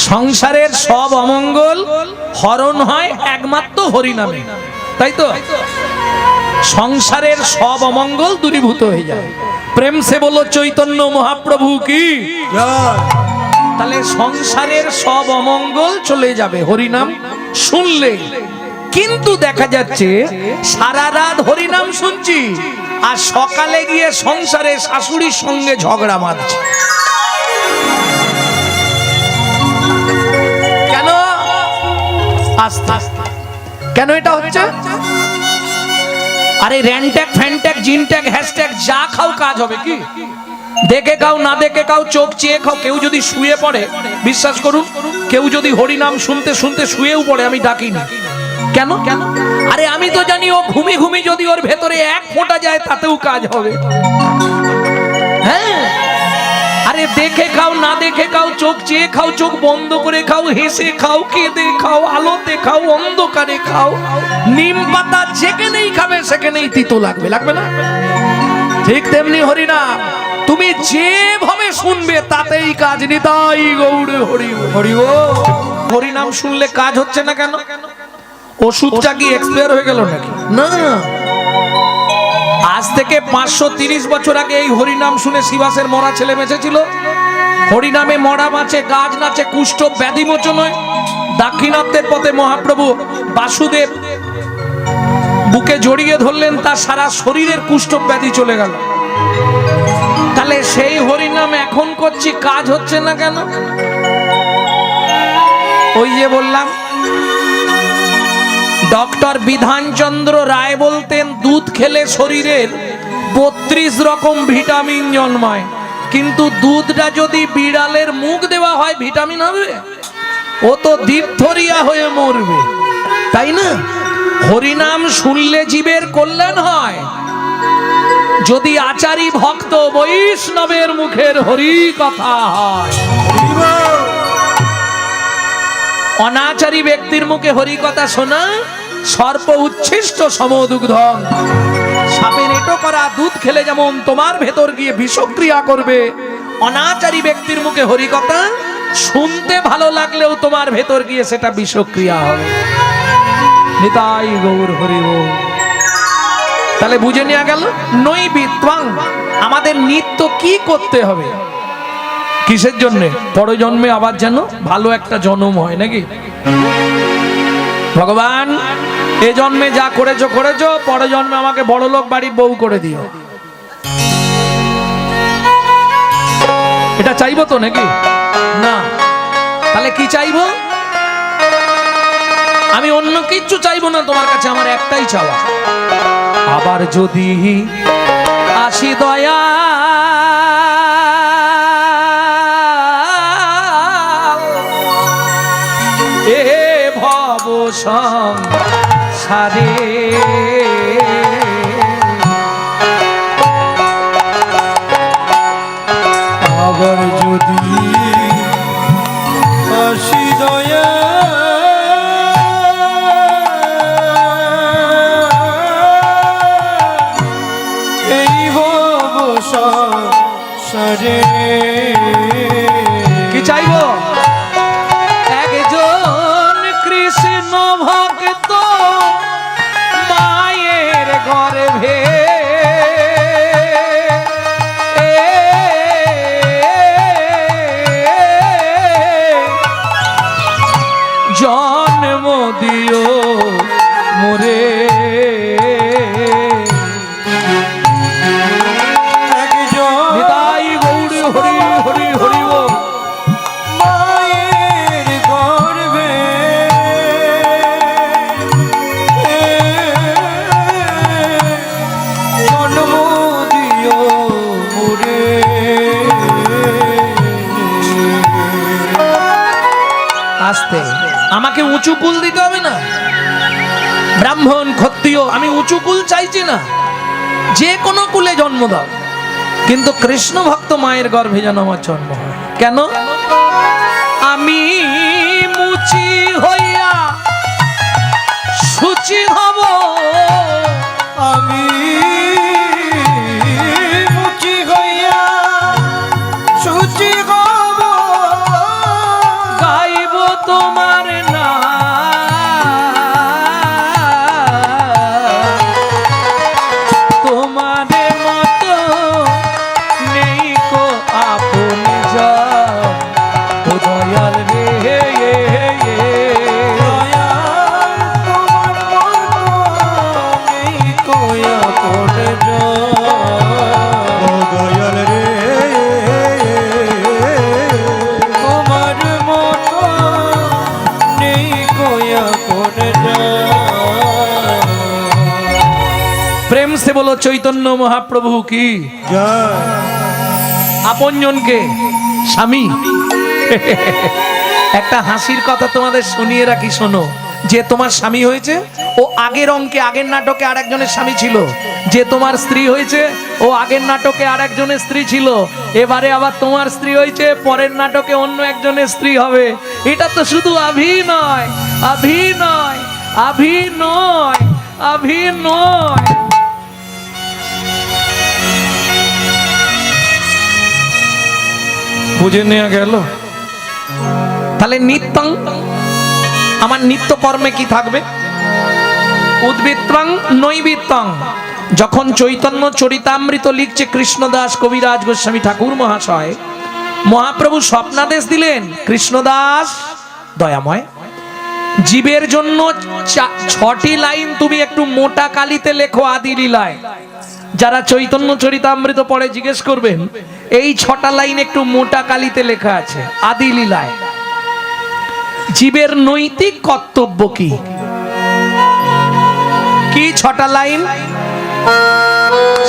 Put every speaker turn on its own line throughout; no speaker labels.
সংসারের সব অমঙ্গল হরণ হয় একমাত্র হরিনামে, তাই তো? সংসারের সব অমঙ্গল দূরীভূত হয়ে যায়। প্রেম সে বলো চৈতন্য মহাপ্রভু কি। তাহলে সংসারের সব অমঙ্গল চলে যাবে হরিনাম শুনলে। কিন্তু দেখা যাচ্ছে সারা রাত হরিনাম শুনছি আর সকালে গিয়ে সংসারে শাশুড়ির সঙ্গে ঝগড়া মারছে। কেন? আস্তে আস্তে কেন এটা হচ্ছে? আরে র্যানট্যাগ ফ্যানট্যাগ জিনট্যাগ হ্যাশট্যাগ যা খাও কাজ হবে কি? দেখে খাও না দেখে খাও, চোখ চেয়ে খাও। কেউ যদি শুয়ে পড়ে, বিশ্বাস করুন, কেউ যদি হরিনাম শুনতে শুনতে শুয়েও পড়ে, আমি ডাকি না। কেন? আরে আমি তো জানি ও ঘুমি ঘুমি যদি ওর ভেতরে এক ফোঁটা যায় তাতেও কাজ হবে। হ্যাঁ, আরে দেখে খাও না দেখে খাও, চোখ চেয়ে খাও, চোখ বন্ধ করে খাও, হেসে খাও, কেঁদে খাও, আলোতে খাও, অন্ধকারে খাও, নিম পাতা যেখানেই খাবে সেখানেই তিতো লাগবে, লাগবে না? ঠিক তেমনি হরিনাম তুমি যেভাবে শুনবে তাতেই কাজ। নিতাই গৌর হরি হরি। ও হরিনাম শুনলে কাজ হচ্ছে না কেন? ওষুধটা কি এক্সপায়ার হয়ে গেল নাকি? না, আজ থেকে 530 বছর আগে এই হরিনাম শুনে শিবাসের মরা ছেলে বেঁচেছিল। হরিনামে মরা বাঁচে, গাছ নাচে, কুষ্ঠ ব্যাধি মোচন হয়। দাক্ষিণাত্যের পথে মহাপ্রভু বাসুদেব বুকে জড়িয়ে ধরলেন, তার সারা শরীরের কুষ্ঠ ব্যাধি চলে গেল। তাহলে সেই হরিনাম এখন করছি, কাজ হচ্ছে না কেন? ওই যে বললাম, ডক্টর বিধানচন্দ্র রায় বলতেন দুধ খেলে শরীরের 32 রকম ভিটামিন জন্মায়, কিন্তু দুধটা যদি বিড়ালের মুখ দেওয়া হয় ভিটামিন হবে? ও তো ডিপথোরিয়া হয়ে মরবে, তাই না? হরিনাম শুনলে জীবের কল্যাণ হয়। যদি আচারী ভক্ত বৈষ্ণবের মুখের হরি কথা হয়, অনাচারী ব্যক্তির মুখে হরি কথা শোনা সর্প উচ্ছিষ্ট সমদুগ্ধন। সাপের এটো করা দুধ খেলে যেমন তোমার ভেতর গিয়ে বিষক্রিয়া করবে, অনাচারী ব্যক্তির মুখে হরি কথা শুনতে ভালো লাগলেও তোমার ভেতর গিয়ে সেটা বিষক্রিয়া হবে। নিতাই গৌর হরি বল। তাহলে বুঝে নেওয়া গেল নৈবিত্বাং আমাদের নিত্য কি করতে হবে, কিসের জন্য? পরজন্মে আবার যেন ভালো একটা জন্ম হয়, নাকি? ভগবান এ জন্মে যা করেছো করেছো, পরের জন্মে আমাকে বড়লোক বাড়ির বউ করে দিও। এটা চাইবো তো নাকি? না। তাহলে কি চাইবো? আমি অন্য কিচ্ছু চাইবো না তোমার কাছে, আমার একটাই চাওয়া, আবার যদি আসি দয়া এ ভব সংসারে,
আবার যদি আসি দয়া এই ভব সংসারে।
কি চাইবো? একজন কৃষ্ণ ভক্ত মায়ের গর্ভে জন্ম দিও মোরে। নিতাই গৌর হরি হরি হরি বল।
মায়ের গর্ভে জন্ম দিও মোরে।
আস্তে, আমাকে উঁচু কুল দিতে হবে না। ব্রাহ্মণ ক্ষত্রিয় আমি উঁচু কুল চাইছি না, যে কোনো কুলে জন্ম দাও, কিন্তু কৃষ্ণ ভক্ত মায়ের গর্ভে যেন আমার জন্ম হয়। কেন? আমি মুচি হইয়া সুচি হব,
আমি মুচি হইয়া সুচি হব,
গাইব দয়াল রে
দয়াল তোমার মতো নেই কোয়া করে
দয়াল রে
তোমার মতো নেই কোয়া করে
প্রেম সে বলো চৈতন্য মহাপ্রভু কি
জয়।
আপনজনকে স্বামী একটা হাসির কথা তোমাদের শুনিয়ে রাখি, শোনো। যে তোমার স্বামী হয়েছে ও আগের অঙ্কে আগের নাটকে আরেকজনের স্বামী ছিল, যে তোমার স্ত্রী হয়েছে ও আগের নাটকে আরেকজনের স্ত্রী ছিল, এবারে আবার তোমার স্ত্রী হয়েছে পরের নাটকে অন্য একজনের স্ত্রী হবে। এটা তো শুধু অভিনয়, অভিনয়, অভিনয়, অভিনয়। বুঝে নেওয়া গেল? তাহলে নিত্যং, আমার নিত্য কর্মে কি থাকবে? উদ্বৃত্তং নৈবৃত্তং। যখন চৈতন্য চরিতামৃত লিখছে কৃষ্ণদাস কবিরাজ গোস্বামী ঠাকুর মহাশয়, মহাপ্রভু স্বপ্নাদেশ দিলেন, কৃষ্ণদাস দয়াময়, জীবের জন্য 6টি লাইন তুমি একটু মোটা কালিতে লেখো আদি লীলায়। যারা চৈতন্য চরিতামৃত পড়ে জিজ্ঞেস করবেন, এই 6টা লাইন একটু মোটা কালিতে লেখা আছে আদি লীলায়। জীবের নৈতিক কর্তব্য কি? কি 6টা লাইন?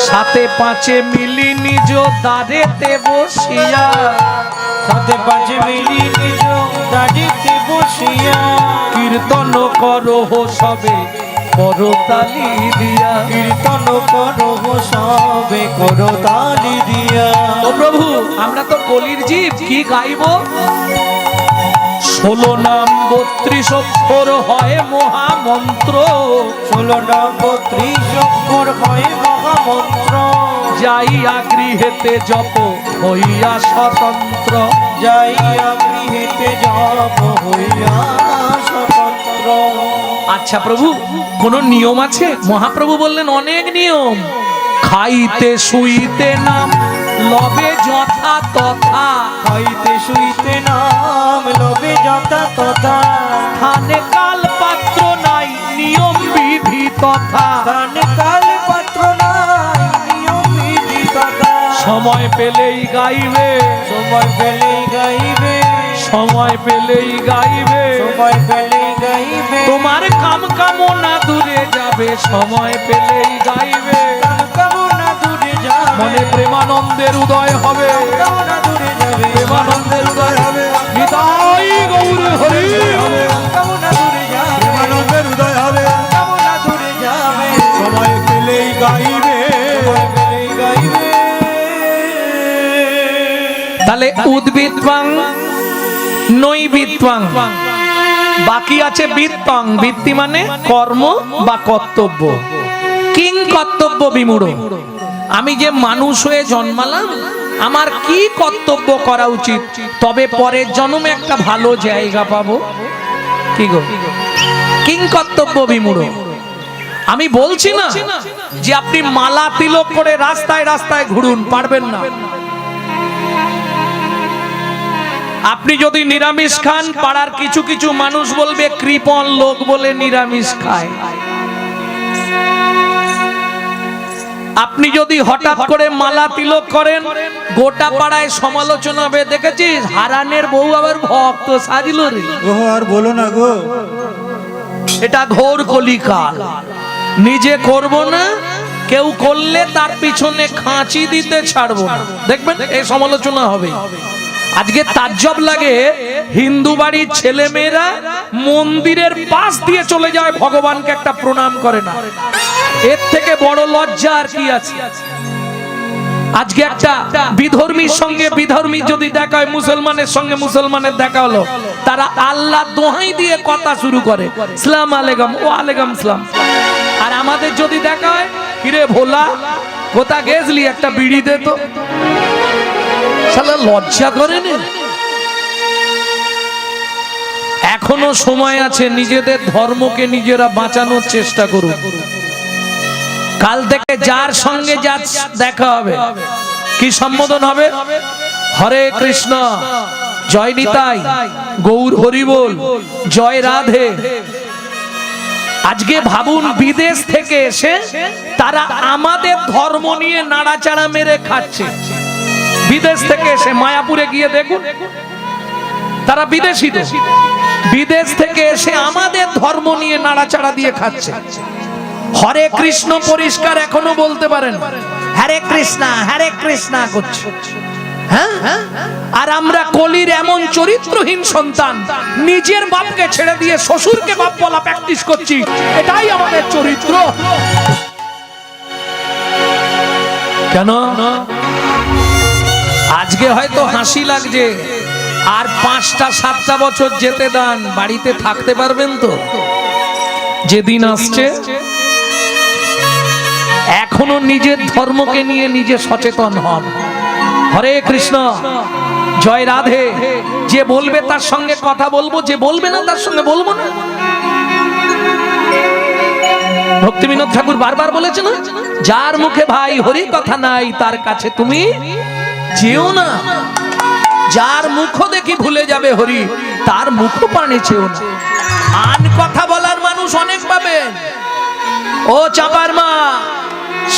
সাথে পাঁচে মিলি নিজ দ্বারেতে বসিয়া,
সাথে পাঁচে মিলি নিজ দাঁড়িতে বসিয়া
কীর্তন করো সবে করতালি দিয়া।
কীর্তন করো সবে করো তালি দিয়া।
ও প্রভু, আমরা তো কলির জীব, কি গাইবো? 16 নাম 32 অক্ষর হয় মহামন্ত্র,
16 নাম 32 অক্ষর হয় মহামন্ত্র।
যাইয়া গৃহেতে জপ হইয়া স্বতন্ত্র।
যাইয়া গৃহেতে জপ হইয়া স্বতন্ত্র।
আচ্ছা প্রভু, কোন নিয়ম আছে? মহাপ্রভু বললেন অনেক নিয়ম। খাইতে শুইতে নাম লবে যথা তথা,
খাইতে শুইতে নাম লবে যথা তথা।
স্থানে কাল পাত্র নাই নিয়ম বিধি তথা।
দান কাল পাত্র নাই নিয়ম বিধি তথা।
সময় পেলেই গাইবে,
সময় পেলেই গাইবে,
সময় পেলেই গাইবে,
সময় পেলেই গাইবে।
তোমার কাম কামনা দূরে যাবে, সময় পেলেই গাইবে।
কামনা দূরে যাবে,
মনে প্রেমানন্দের উদয় হবে,
কামনা দূরে যাবে,
প্রেমানন্দের উদয় হবে। নিতাই গৌর হরি হবে,
কামনা দূরে যাবে,
প্রেমানন্দের উদয় হবে,
কামনা দূরে যাবে।
সময় পেলেই গাইবে।
সময় পেলেই গাইবে।
তাহলে উদ্বৃত্তং নৈবৃত্তং, বাকি আছে বৃত্তং। বৃত্তি মানে কর্ম বা কর্তব্য। কিং কর্তব্য বিমূঢ়, আমি যে মানুষ হয়ে জন্মালাম, আমার কি কর্তব্য করা উচিত, তবে পরের জন্মে একটা ভালো জায়গা পাবো। কি গো? কিং কর্তব্য বিমূঢ়। আমি বলছি না যে আপনি মালা তিলক করে রাস্তায় রাস্তায় ঘুরুন, পারবেন না। আপনি যদি নিরামিষ খান, পাড়ার কিছু কিছু মানুষ বলবে কৃপণ লোক বলে নিরামিষ খায়। আপনি যদি হঠাৎ করে মালা তিলক করেন, গোটা পাড়ায় সমালোচনা হবে, দেখেছিস হারানের বউ আবার ভক্ত সাজলো রে।
ও আর বলো না গো,
এটা ঘোর কলিকাল। নিজে করব না, কেউ করলে তার পিছনে খাঁচি দিতে ছাড়বো না, দেখবেন এই সমালোচনা হবে। আজকে তাজ্জব লাগে, হিন্দু বাড়ির ছেলে মেয়েরা মন্দিরের পাশ দিয়ে চলে যায়, ভগবানকে একটা প্রণাম করে না। এর থেকে বড় লজ্জা আর কি আছে? আজকে একটা বিধর্মীর সঙ্গে বিধর্মী যদি দেখা হয়, মুসলমানের সঙ্গে মুসলমানের দেখা হলো, তারা আল্লাহ দোহাই দিয়ে কথা শুরু করে, সালাম আলাইকুম, ও আলাইকুম সালাম। আর আমাদের যদি দেখা হয়, কিরে ভোলা কোথা গেছলি, একটা বিড়ি দে তো। শালা লজ্জা করে না? এখনো সময় আছে, নিজেদের ধর্মকে নিজেরা বাঁচানোর চেষ্টা করুন। কাল থেকে যার সঙ্গে যার দেখা হবে, কি সম্বোধন হবে? হরে কৃষ্ণ জয় নিতাই, গৌর হরি বল, জয় রাধে। আজকে ভাবুন, বিদেশ থেকে এসে তারা আমাদের ধর্ম নিয়ে নাড়াচাড়া মেরে খাচ্ছে। বিদেশ থেকে এসে মায়াপুরে গিয়ে দেখুন, তারা বিদেশি, বিদেশ থেকে এসে আমাদের ধর্ম নিয়ে নাড়াচাড়া দিয়ে খাচ্ছে। হরে কৃষ্ণ পরিষ্কার এখনো বলতে পারেন, হরে কৃষ্ণা করছে। হ্যাঁ, আর আমরা কলির এমন চরিত্রহীন সন্তান, নিজের বাপকে ছেড়ে দিয়ে শ্বশুরকে বাপ বলা প্র্যাকটিস করছি। এটাই আমাদের চরিত্র। কেন? আজকে হয়তো হাসি লাগছে, আর 5-7টা বছর যেতে দেন, বাড়িতে থাকতে পারবেন তো? যেদিন আসছে, এখনো নিজের ধর্মকে নিয়ে নিজে সচেতন হন। হরে কৃষ্ণ, জয় রাধে। যে বলবে তার সঙ্গে কথা বলবো, যে বলবে না তার সঙ্গে বলবো না। ভক্তি বিনোদ ঠাকুর বারবার বলেছেন, যার মুখে ভাই হরি কথা নাই তার কাছে তুমি যেও না। যার মুখ দেখি ভুলে যাবে হরি, তার মুখ পানে চেও না। আন কথা বলার মানুষ অনেক পাবেন। ও চাপার মা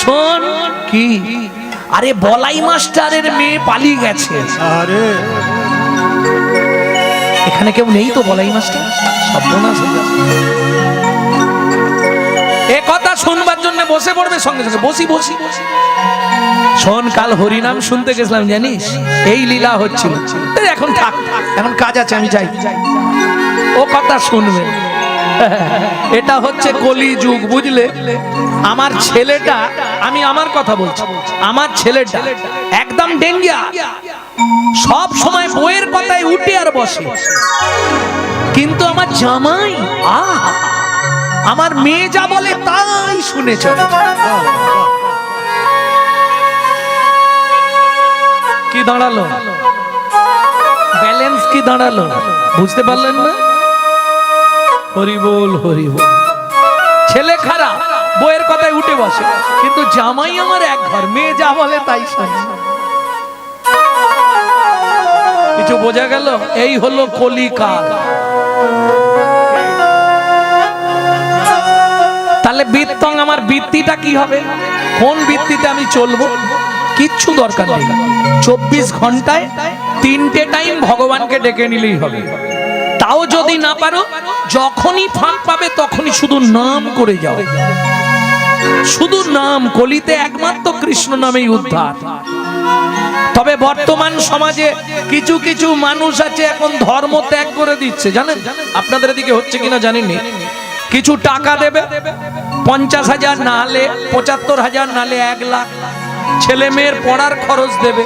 শোন, কি? আরে বলাই মাস্টারের মেয়ে পালিয়ে গেছে।
আরে
এখানে কেউ নেই তো বলাই মাস্টার? সর্বনাশ হয়ে যাবে। এ কথা শুনবার জন্য বসে পড়বে সঙ্গে সঙ্গে, বসি। শোন, কাল হরিনাম শুনতে গেছিলাম, জানিস এই লীলা হচ্ছিল। এখন থাক, এখন কাজ আছে, আমি যাই। ও কথা শুনবে। এটা হচ্ছে কলি যুগ, বুঝলে? আমার ছেলেটা, আমি আমার কথা বলছি, আমার ছেলেটা একদম ডেঙ্গিয়া, সব সময় বইয়ের কথায় উঠে আর বসে। কিন্তু আমার জামাই, আমার মেয়ে যা বলে তাই শুনে চলে। কি দাঁড়ালো? ব্যালেন্স কি দাঁড়ালো? বুঝতে পারলেন না? হরি বল, হরি বল। ছেলে খারাপ, বইয়ের কথায় উঠে বসে, কিন্তু জামাই আমার এক ঘর, মেয়ে যা বলে তাই শোনে। কিছু বোঝা গেল? এই হলো কলিকাল। তাহলে বৃত্তং, আমার বৃত্তিটা কি হবে? কোন বৃত্তিতে আমি চলবো? কিচ্ছু দরকার নেই। 24 ঘন্টায় 3টে টাইম ভগবানকে ডেকে নিলেই হবে। তাও যদি না পারো, যখনই ফাঁক পাবে তখনই শুধু নাম করে যাও, শুধু নাম। কলিতে একমাত্র কৃষ্ণ নামেই উদ্ধার। তবে বর্তমান সমাজে কিছু কিছু মানুষ আছে এখন ধর্ম ত্যাগ করে দিচ্ছে, জানেন? আপনাদের দিকে হচ্ছে কিনা জানিনি। কিছু টাকা দেবে, 50,000 না হলে 75,000 না হলে 1 লাখ, ছেলে মেয়ের পড়ার খরচ দেবে।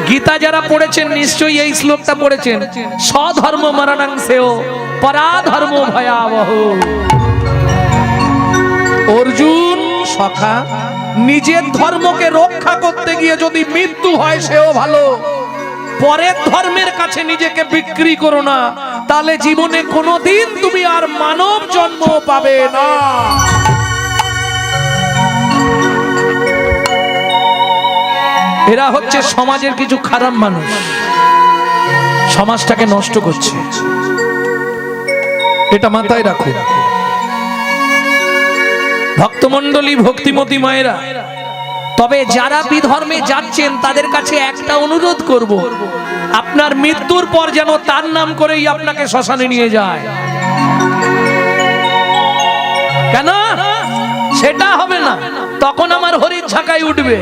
গীতা যারা পড়েছেন নিশ্চয়ই এই শ্লোকটা পড়েছেন, স্বধর্ম মরণং সেও পরাধর্ম ভয়াবহ। অর্জুন সখা, নিজের ধর্মকে রক্ষা করতে গিয়ে যদি মৃত্যু হয় সেও ভালো, পরের ধর্মের কাছে নিজেকে বিক্রি করো না, তাহলে জীবনে কোনোদিন তুমি আর মানব জন্ম পাবে না। এরা হচ্ছে সমাজের কিছু খারাপ মানুষ, সমাজটাকে নষ্ট করছে। এটা মাথায় রাখুন। ভক্তমণ্ডলী, ভক্তিমতী মায়েরা, তবে যারা বিধর্মে যাচ্ছেন তাদের কাছে একটা অনুরোধ করব, আপনার মৃত্যুর পর যেন তার নাম করেই আপনাকে শ্মশানে নিয়ে যায়। কেন? সেটা হবে না, তখন আমার হরির ঝাঁকায় উঠবে।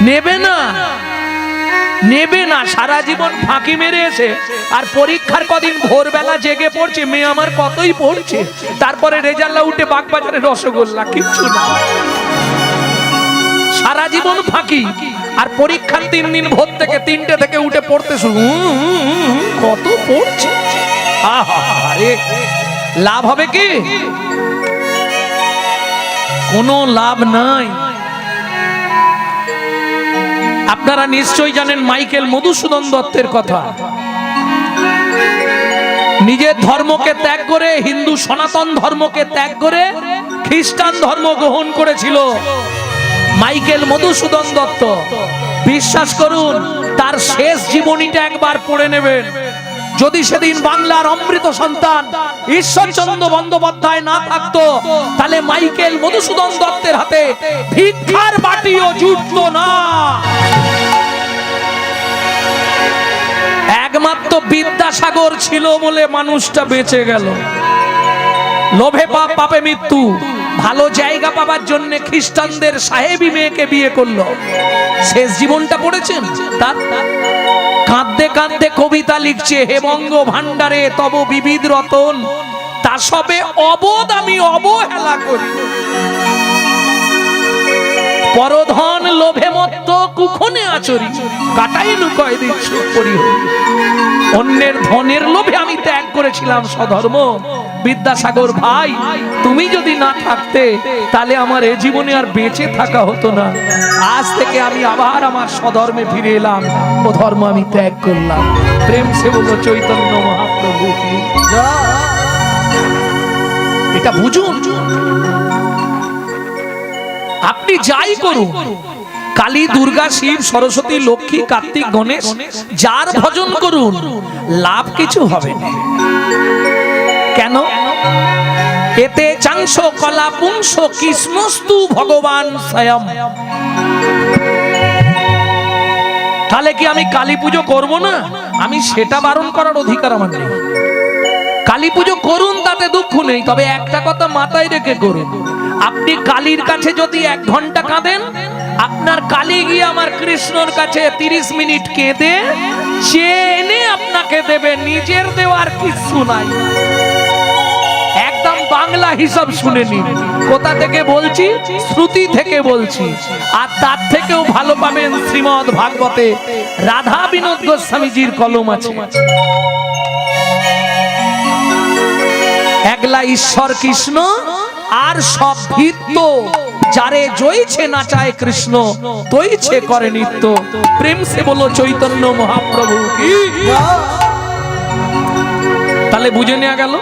নেবে না, নেবে না। সারা জীবন ফাঁকি মেরে এসে আর পরীক্ষার কদিন ভোরবেলা জেগে পড়ছে, মেয়ে আমার কতই পড়ছে, তারপরে রেজাল্ট উঠে বাগবাজারে রসগোল্লা, কিচ্ছু না। সারা জীবন ফাঁকি, আর পরীক্ষার 3 দিন ভোর থেকে 3টে থেকে উঠে পড়তে শুরু, কত পড়ছে। আরে লাভ হবে কি? কোনো লাভ নাই। আপনারা নিশ্চয়ই জানেন মাইকেল মধুসূদন দত্তের কথা। নিজের ধর্মকে ত্যাগ করে, হিন্দু সনাতন ধর্মকে ত্যাগ করে খ্রিস্টান ধর্ম গ্রহণ করেছিল মাইকেল মধুসূদন দত্ত। বিশ্বাস করুন, তার শেষ জীবনীটা একবার পড়ে নেবেন। যদি সেদিন বাংলার অমৃত সন্তান ঈশ্বরচন্দ্র বন্দ্যোপাধ্যায় না থাকতো, তাহলে মাইকেল মধুসূদন দত্তের হাতে ভিক্ষার বাটিও জুটতো না। একমাত্র বিদ্যাসাগর ছিল বলে মানুষটা বেঁচে গেল। লোভে পাপ, পাপে মৃত্যু। ভালো জায়গা পাবার জন্য খ্রিস্টানদের সাহেবী মেয়েকে বিয়ে করলো। শেষ জীবনটা পড়েছেন তার? কাঁদতে কাঁদতে কবিতা লিখছে, হে বঙ্গ ভান্ডারে তব বিবিধ রতন, তা সবে অবোধ আমি অবহেলা করি। পরধন লোভে মত্ত কুক্ষণে আচরি, কাটাই লুকয় দিচ্ছ পরিহরি। অন্যের ধনের লোভে আমি ত্যাগ করেছিলাম স্বধর্ম। বিদ্যাসাগর ভাই, তুমি যদি না থাকতে তাহলে আমার এ জীবনে আর বেঁচে থাকা হতো না। আজ থেকে আমি আবার আমার স্বধর্মে ফিরে এলাম, ও ধর্ম আমি ত্যাগ করলাম। প্রেম সে বলো চৈতন্য মহাপ্রভু কি। এটা বুঝুন। আপনি যাই করুন, কালী, দুর্গা, শিব, সরস্বতী, লক্ষ্মী, কার্তিক, গণেশ, যার ভজন করুন, লাভ কিছু হবে না। কেন? এতে চাংশ কলা পুংস কৃষ্ণস্তু ভগবান স্বয়ং। তাহলে কি আমি কালী পুজো করবো না? আমি সেটা বারণ করার অধিকার আমার নেই। কালী পুজো করুন, তাতে দুঃখ নেই, তবে একটা কথা মাথায় রেখে করুন। আপনি কালীর কাছে যদি 1 ঘন্টা কাঁদেন, আপনার কালী গিয়ে আমার কৃষ্ণর কাছে 30 মিনিট কেঁদে চেনে আপনাকে দেবে। নিজের দেওয়ার কিছু নাই। একদম বাংলা হিসাব শুনে নিন। কোথা থেকে বলছি? শ্রুতি থেকে বলছি। আর তার থেকেও ভালো পাবেন শ্রীমদ ভাগবতে, রাধা বিনোদ গোস্বামীজির কলম আছে। একলা ঈশ্বর কৃষ্ণ, আর সব ভিত্ত, যারে জয়ছে নাচায় কৃষ্ণ, তৈছে করে নিত্য। প্রেম সে বলো চৈতন্য মহাপ্রভু কি। তাহলে বুঝে নেওয়া গেল।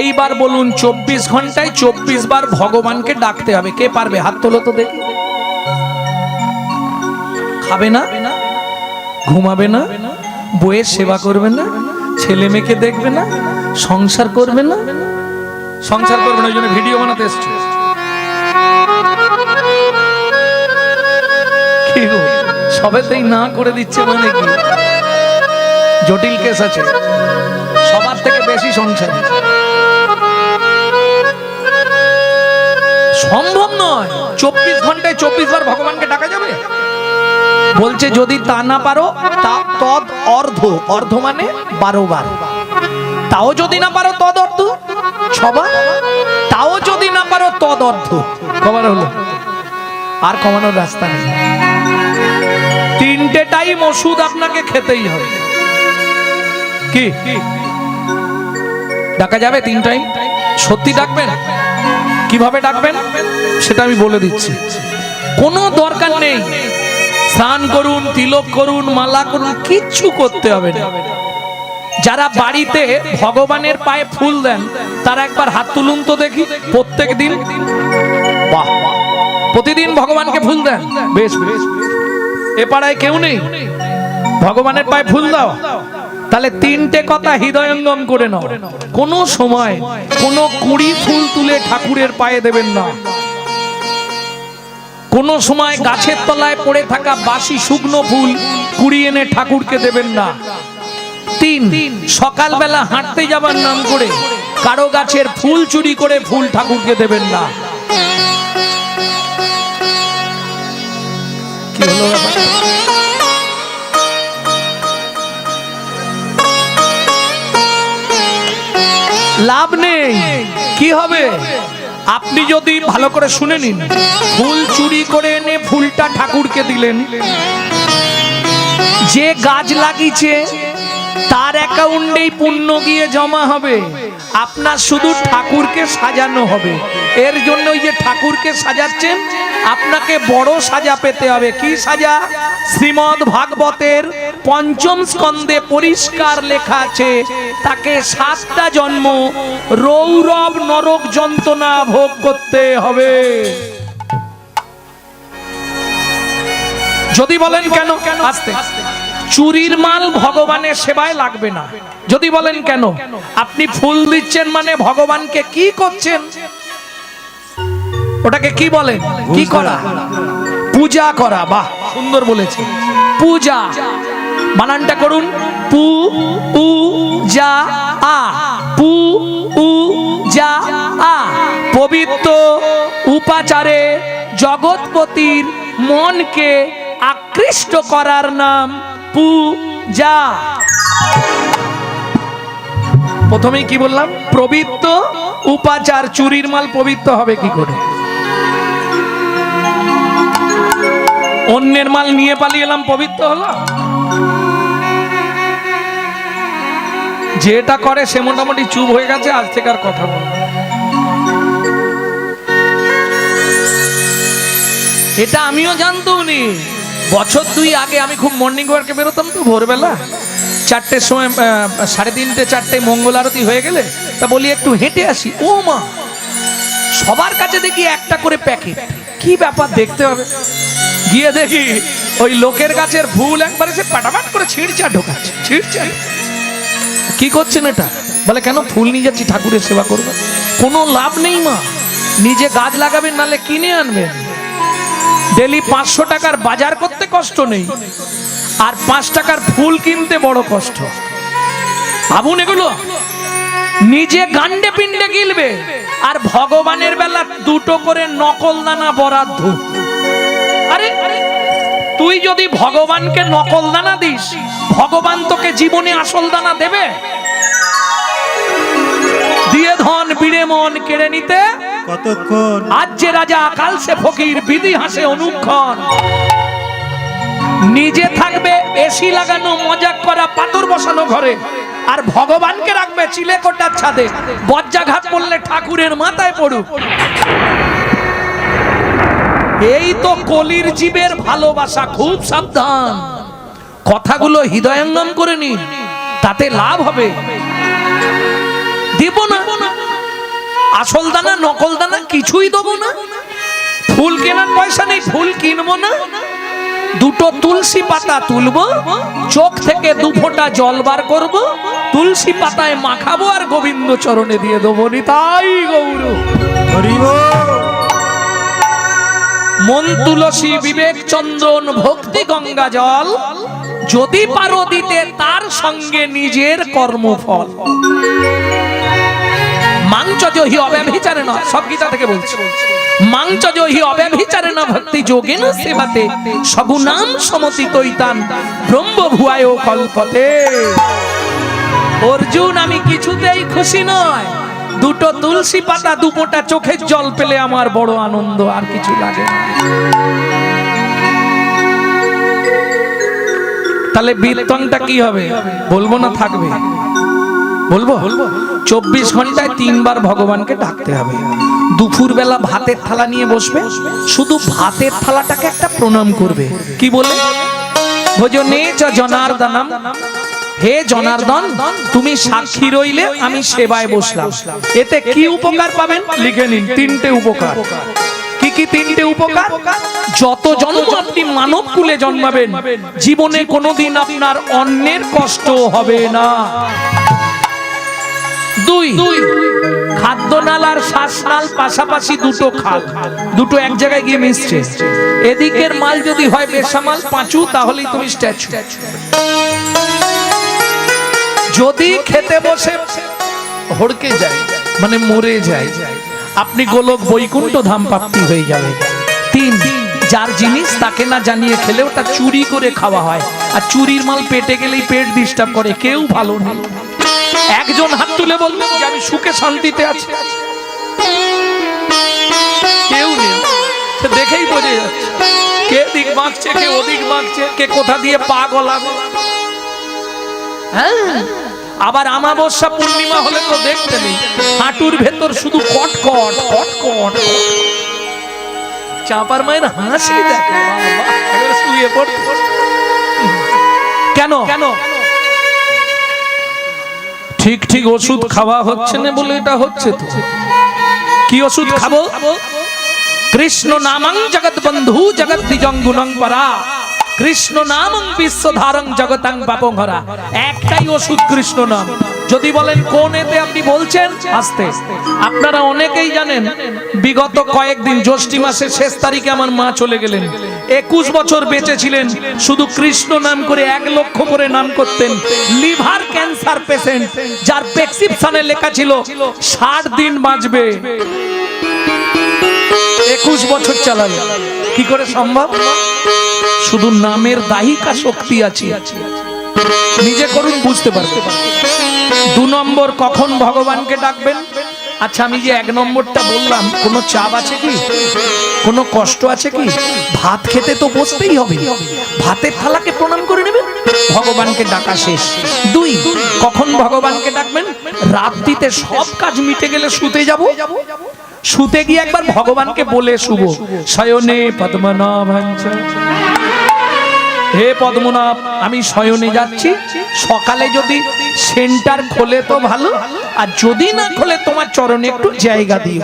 এইবার বলুন, 24 ঘন্টায় 24 বার ভগবানকে ডাকতে হবে। কে পারবে? হাত তোলো তো দেখি। খাবে না, ঘুমাবে না, বইয়ের সেবা করবে না, ছেলে মেয়েকে দেখবে না, সংসার করবে না। সংসার করবে না, ওই জন্য ভিডিও বানাতে এসছে। সবেতেই না করে দিচ্ছে মানে কি? জটিল কেস আছে। সবার থেকে বেশি সংসার সম্ভব নয়। 24 ঘন্টায় 24 বার ভগবানকে ডাকা যাবে? বলছে যদি তা না পারো, তদ অর্ধ, অর্ধ মানে 12 বার। তাও যদি না পারো তদ অর্ধ 6 বার। তাও যদি না পারো তদ অর্ধ কবার হলো? আর কমানোর রাস্তা নেই। 3টে টাইম ওষুধ আপনাকে খেতেই হবে। কি ডাকা যাবে? 3 টাইম। সত্যি ডাকবেন? কিভাবে ডাকবেন সেটা আমি বলে দিচ্ছি। কোনো দরকার নেই স্নান করুন, তিলক করুন, মালা করুন, কিচ্ছু করতে হবে না। যারা বাড়িতে ভগবানের পায়ে ফুল দেন, তারা একবার হাত তুলুন তো দেখি। প্রত্যেক দিন, বাহ, প্রতিদিন ভগবানকে ফুল দেন? বেশ বেশ। এ পাড়ায় কেউ নেই ভগবানের পায়ে ফুল দাও? তাহলে 3টে কথা হৃদয়ঙ্গম করে নাও। কোনো সময় কোনো কুড়ি ফুল তুলে ঠাকুরের পায়ে দেবেন না। কোন সময় গাছের তলায় পড়ে থাকা বাসি শুকনো ফুল কুড়িয়ে এনে ঠাকুরকে দেবেন না। 3, সকালবেলা হাঁটতে যাবার নাম করে কারো গাছের ফুল চুরি করে ফুল ঠাকুরকে দেবেন না। কি হলো ব্যাপার? লাভ নেই। কি হবে? আপনি যদি ভালো করে শুনে নিন, ফুল চুরি করে এনে ফুলটা ঠাকুরকে দিলেন, যে গাছ লাগিয়েছে তার অ্যাকাউন্টেই পুণ্য গিয়ে জমা হবে। আপনার শুধু ঠাকুরকে সাজানো হবে। এর জন্য ওই যে ঠাকুরকে সাজাচ্ছেন, আপনাকে বড় সাজা পেতে হবে। কি সাজা? শ্রীমদ ভাগবতের 5ম স্কন্ধে পরিষ্কার লেখা আছে, তাকে 7টা জন্ম রৌরব নরক যন্ত্রণা ভোগ করতে হবে। যদি বলেন কেন, আস্তে, চুরির মাল ভগবানের সেবায় লাগবে না। যদি বলেন কেন, আপনি ফুল দিচ্ছেন মানে ভগবানকে কি করছেন? ওটাকে কি বলেন? কি করা? পূজা করা। বাহ, সুন্দর বলেছে, পূজা। বানানটা করুন, পু উ যা আ, পু উ যা আ। পবিত্র উপাচারে জগৎপতির মনকে আকৃষ্ট করার নাম পূজা। প্রথমেই কি বললাম? পবিত্র উপাচার। চুরির মাল পবিত্র হবে কি করে? অন্যের মাল নিয়ে পালিয়ে এলাম, পবিত্র হলো? যেটা করে সে মোটামুটি চুপ হয়ে গেছে, আজ থেকে আর কথা বল। এটা আমিও জানতাম নি। বছর 2 আগে আমি খুব মর্নিং ওয়ার্কে বেরোতাম তো ভোরবেলা, 4টের সময়, 3:30 4টে মঙ্গল আরতি হয়ে গেলে তা বলি একটু হেঁটে আসি। ও মা, সবার কাছে দেখি একটা করে প্যাকেট। কি ব্যাপার দেখতে হবে। গিয়ে দেখি ওই লোকের গাছের ফুল একবারে সে পাটাপাট করে ছিঁড়চা ঢোকাচ্ছে, ছিঁড়চা। কি করছেন এটা? বলে কেন? ফুল নিয়ে যাচ্ছি, ঠাকুরের সেবা করবো। কোনো লাভ নেই মা, নিজে গাছ লাগাবেন, নালে কিনে আনবেন। ডেলি 500 টাকার বাজার করতে কষ্ট নেই, আর 5 টাকার ফুল কিনতে বড় কষ্ট। ভাবুন এগুলো। নিজে গান্ডে পিন্ডে গিলবে, আর ভগবানের বেলা 2টো করে নকল দানা বরাদ্দ। আরে তুই যদি ভগবানকে নকল দানা দিস, ভগবান তোকে জীবনে আসল দানা দেবে? দিয়ে ধন বিড়ে মন কেড়ে নিতে
কতক্ষণ?
আজ যে রাজা কাল সে ফকির, বিধি হাসে অনুক্ষণ। নিজে থাকবে এসি লাগানো, মজাক করা, পাথর বসানো ঘরে, আর ভগবানকে রাখবে চিলেকোটার ছাদে। বজ্জাঘাত করলে ঠাকুরের মাথায় পড়ুক। এই তো কলির জীবের ভালোবাসা। খুব সাবধান, কথাগুলো হৃদয়ঙ্গম করে নিন, তাতে লাভ হবে। দিব না আসল দানা, নকল দানা কিছুই দেবো না। ফুল কেনার পয়সা নেই, ফুল কিনবো না। 2টো তুলসী পাতা তুলবো, চোখ থেকে 2 ফোঁটা জল বার করবো, তুলসী পাতায় মাখাবো, আর গোবিন্দ চরণে দিয়ে দেবো। নিতাই গৌর
হরি বল।
মন তুলসী বিবেক চন্দন ভক্তি গঙ্গা জল, যদি পারো দিতে তার সঙ্গে নিজের কর্মফল। মাংচজহি অব্যভিচারে না, সব গীতা থেকে বলছি। মাংচজহি অব্যভিচারে না ভক্তি যোগেন সেবাতে, সগুণাম সমতি তৈতান ব্রহ্ম ভুয়ায় কল্পতে। অর্জুন, আমি কিছুতেই খুশি নয়। 2টো তুলসী পাতা, 2 ফোঁটা চোখের জল পেলে আমার বড় আনন্দ, আর কিছু লাগে না। তাহলে বীরত্বটা কি হবে? বলবো না থাকবে? বলবো। 24 ঘন্টায় 3 বার ভগবানকে ডাকতে হবে। দুপুর বেলা ভাতের থালা নিয়ে বসবে, শুধু ভাতের থালাটাকে একটা প্রণাম করবে। কি বলে? ভজনে চ জনার্দনম, হে জনার্দন তুমি সাক্ষী রইলে আমি সেবায় বসলাম। এতে কি উপকার পাবেন লিখে নিন। 3টে উপকার। কি কি 3টে উপকার? যত জন্ম আপনি মানব কুলে জন্মাবেন, জীবনে কোনোদিন আপনার অন্যের কষ্ট হবে না। 2, খাদ্যনাল আর শ্বাসনাল পাশাপাশি 2টো খাল, 2টো এক জায়গায় গিয়ে মিশছে। এদিকের মাল যদি হয় বেসামাল পাঁচু, তাহলেই তুমি স্ট্যাচু। যদি খেতে বসে হড়কে যায়, মানে মরে যায়, আপনি গোলক বৈকুণ্ঠ ধাম প্রাপ্তি হয়ে যাবে। 3, যার জিনিস তাকে না জানিয়ে খেলে ওটা চুরি করে খাওয়া হয়, আর চুরির মাল পেটে গেলেই পেট ডিস্টার্ব করে। কেউ ভালো নেই। একজন হাত তুলে বলবেন যে আমি সুখে শান্তিতে আছি? কেউ নেই। দেখেই বোঝা যাচ্ছে কে দিক মাগছে, কে ওদিক মাগছে, কে কোথা দিয়ে পা গলাবে। হ্যাঁ, আবার আমাবস্যা পূর্ণিমা হলে তো দেখতে নেই, হাঁটুর ভেতর শুধু কটকট কটকট। চাপার মায়ের হাসি দেখে, শুয়ে পড়ে। কেন? ঠিক ঠিক ওষুধ খাওয়া হচ্ছে না বলে এটা হচ্ছে। তো কি ওষুধ খাবো? কৃষ্ণ নামং জগৎ বন্ধু জগৎ দ্বিজং গুণং পরা। কৃষ্ণ নাম বিশ্বধারং জগতাং পাপংহরা, একটাই ওষুধ কৃষ্ণ নাম। যদি বলেন কোন এতে আপনি বলছেন, আসতে আপনারা অনেকেই জানেন বিগত কয়েকদিন জ্যৈষ্ঠী মাসের শেষ তারিখে আমার মা চলে গেলেন। 21 বছর বেঁচে ছিলেন, শুধু কৃষ্ণ নাম করে 1 লক্ষ করে নাম করতেন। লিভার ক্যান্সার পেশেন্ট, যার প্রেসক্রিপশনে লেখা ছিল 60 দিন বাঁচবে, 21 বছর চালালো। কি করে সম্ভব? শুধু নামের দাহিকা শক্তি আছে, নিজে করুন বুঝতে পারবেন। 2 নম্বর, কখন ভগবানকে ডাকবেন? আচ্ছা, আমি যে 1 নম্বরটা বললাম, কোনো চাপ আছে কি? কোনো কষ্ট আছে কি? ভাত খেতে তো বসতেই হবে, ভাতের থালাকে প্রণাম করে নেবেন, ভগবানকে ডাকা শেষ। 2, কখন ভগবানকে ডাকবেন? রাত্রিতে সব কাজ মিটে গেলে শুতে যাব, শুতে গিয়ে একবার ভগবানকে বলে শুভ, শয়নে পদ্মনাভাঞ্চ, হে পদ্মনাভ আমি শয়নে যাচ্ছি, সকালে যদি সেন্টার খোলে তো ভালো, আর যদি না খোলে তোমার চরণে একটু জায়গা দিও।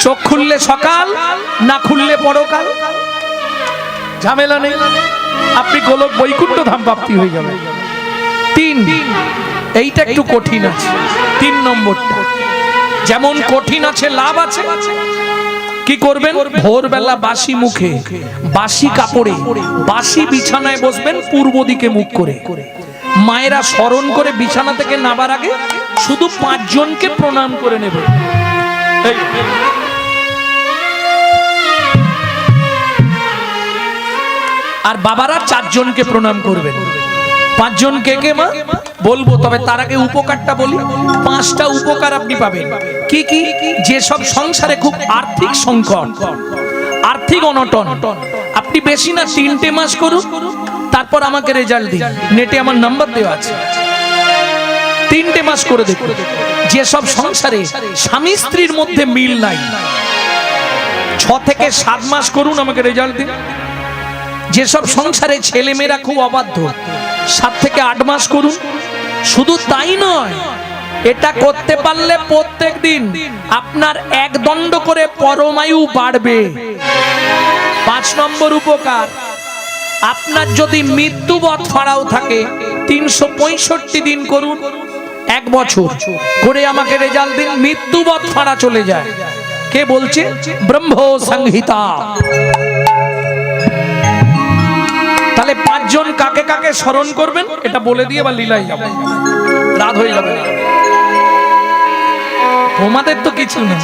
চোখ খুললে সকাল, না খুললে পরকাল, ঝামেলা নেই, আপনি গোলক বৈকুণ্ঠ ধাম প্রাপ্তি হয়ে যাবে। 3, এইটা একটু কঠিন আছে, 3 নম্বরটা যেমন কঠিন আছে লাভ আছে। কি করবেন? ভোরবেলা বাসি মুখে, বাসি কাপড়ে, বাসি বিছানায় বসবেন, পূর্ব দিকে মুখ করে। মায়েরা স্মরণ করে বিছানা থেকে নামার আগে শুধু 5 জনকে প্রণাম করে নেবে। আর বাবারা 4 জনকে প্রণাম করবেন। 5 জন কে কে মা বলবো, তবে তার আগে উপকারটা বলি। 5টা উপকার আপনি পাবেন। কি কি? যেসব সংসারে খুব আর্থিক সংকট, আর্থিক অনটন, আপনি বেশি না 3টে মাস করুন, তারপর আমাকে রেজাল্ট দিন। নেটে আমার নাম্বার দেওয়া আছে, 3টে মাস করে দেখুন। যেসব সংসারে স্বামী স্ত্রীর মধ্যে মিল নাই, 6 থেকে 7 মাস করুন, আমাকে রেজাল্ট দিন। যেসব সংসারে ছেলে মেয়েরা খুব অবাধ্য, 7 থেকে 8 মাস করুন। শুধু তাই নয়, এটা করতে পারলে প্রত্যেক দিন আপনার 1 দণ্ড করে পরমায়ু বাড়বে। 5 নম্বর উপকার, আপনার যদি মৃত্যুবৎ ফাড়াও থাকে 365 দিন করুন, 1 বছর করে আমাকে রেজাল্ট দিন, মৃত্যুবৎ ফাড়া চলে যায়। কে বলছে? ব্রহ্ম সংহিতা। তাহলে 5 জন কাকে কাকে স্মরণ করবেন এটা বলে দিয়ে বা লীলাই যাবে, রাত হয়ে যাবে। তোমাদের তো কিছু না,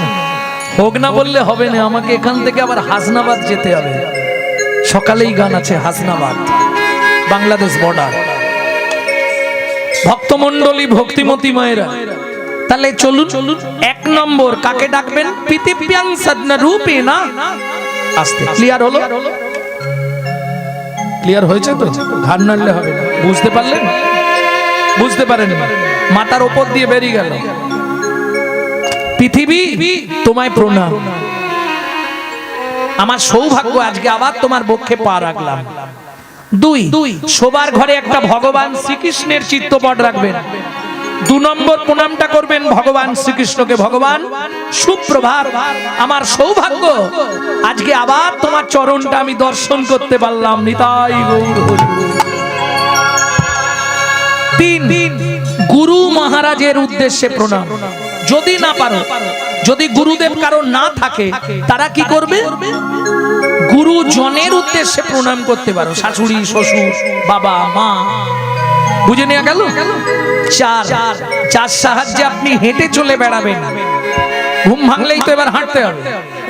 হোক না বললে হবে না, আমাকে এখান থেকে আবার হাসনাবাদ যেতে হবে। সকালেই গান আছে, হাসনাবাদ বাংলাদেশ বর্ডার। ভক্তমণ্ডলী, ভক্তিমতী মায়েরা, তাহলে চলুন। 1 নম্বর, কাকে ডাকবেন? পৃথিব্যাং সদনা রূপে না। আস্তে ক্লিয়ার হলো? ক্লিয়ার হয়েছে তো? ঘাড় নাড়লে হবে না। বুঝতে পারলেন? বুঝতে পারেন? মাথার উপর দিয়ে বেরিয়ে গেল। পৃথিবী তোমায় প্রণাম, আমার সৌভাগ্য আজকে আবার তোমার বক্ষে পা রাখলাম। 2, শোবার ঘরে একটা ভগবান শ্রীকৃষ্ণের চিত্রপট রাখবেন। 2 নম্বর প্রণামটা করবেন ভগবান শ্রীকৃষ্ণকে, ভগবান সুপ্রভাত, আমার সৌভাগ্য আজকে আবার তোমার চরণটা আমি দর্শন করতে পারলাম। নিতাই গৌর হরি। 3, গুরু মহারাজের উদ্দেশ্যে প্রণাম। যদি না পারো, যদি গুরুদেব কারো না থাকে, তারা কি করবে? গুরুজনের উদ্দেশ্যে প্রণাম করতে পারো, শাশুড়ি, শ্বশুর, বাবা, মা। বুঝে নেওয়া গেল? 4, যার সাহায্যে আপনি হেঁটে চলে বেড়াবেন। ঘুম ভাঙলেই তো এবার হাঁটতে হবে।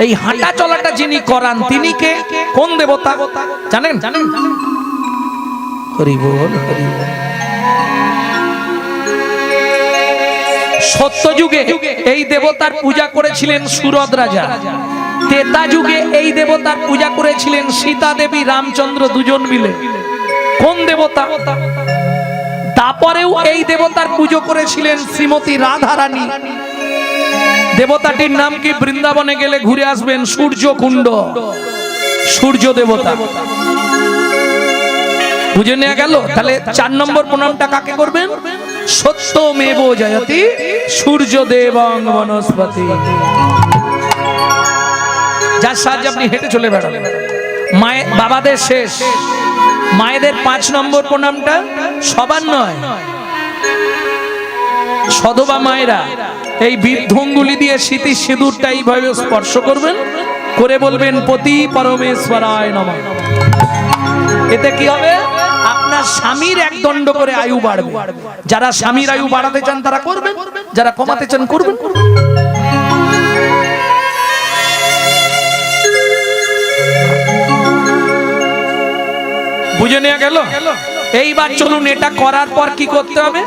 এই হাঁটা চলাটা যিনি করান তিনি কে? কোন দেবতা জানেন? হরি বল, হরি বল। সত্য যুগে এই দেবতার পূজা করেছিলেন সুরদ রাজা। ত্রেতা যুগে এই দেবতার পূজা করেছিলেন সীতা দেবী, রামচন্দ্র দুজন মিলে। কোন দেবতা? তারপরেও এই দেবতার পুজো করেছিলেন শ্রীমতী রাধা রানী। দেবতাটির নাম কি? বৃন্দাবনে গেলে ঘুরে আসবেন, সূর্য কুণ্ড, সূর্য দেবতা। বুঝে নেওয়া গেল? তাহলে 4 নম্বর প্রণামটা কাকে করবেন? সত্যমেব জয়তি সূর্যদেবং বনস্পতি, যার সাহায্যে আপনি হেঁটে চলে বেড়াবেন। মায়ের বাবাদের শেষ, মায়েদের 5 নম্বর প্রণামটা সবার নয়, সধবা মায়েরা এই বৃদ্ধঙ্গুলি দিয়ে স্মৃতি সিঁদুরটা এইভাবে স্পর্শ করবেন, করে বলবেন পতি পরমেশ্বরায় নমঃ। এতে কি হবে? আপনার স্বামীর 1 দণ্ড করে আয়ু বাড়বে। যারা স্বামীর আয়ু বাড়াতে চান তারা করবেন, যারা কমাতে চান করবেন। বুঝে নেওয়া গেল? এইবার চলুন, এটা করার পর কি করতে হবে?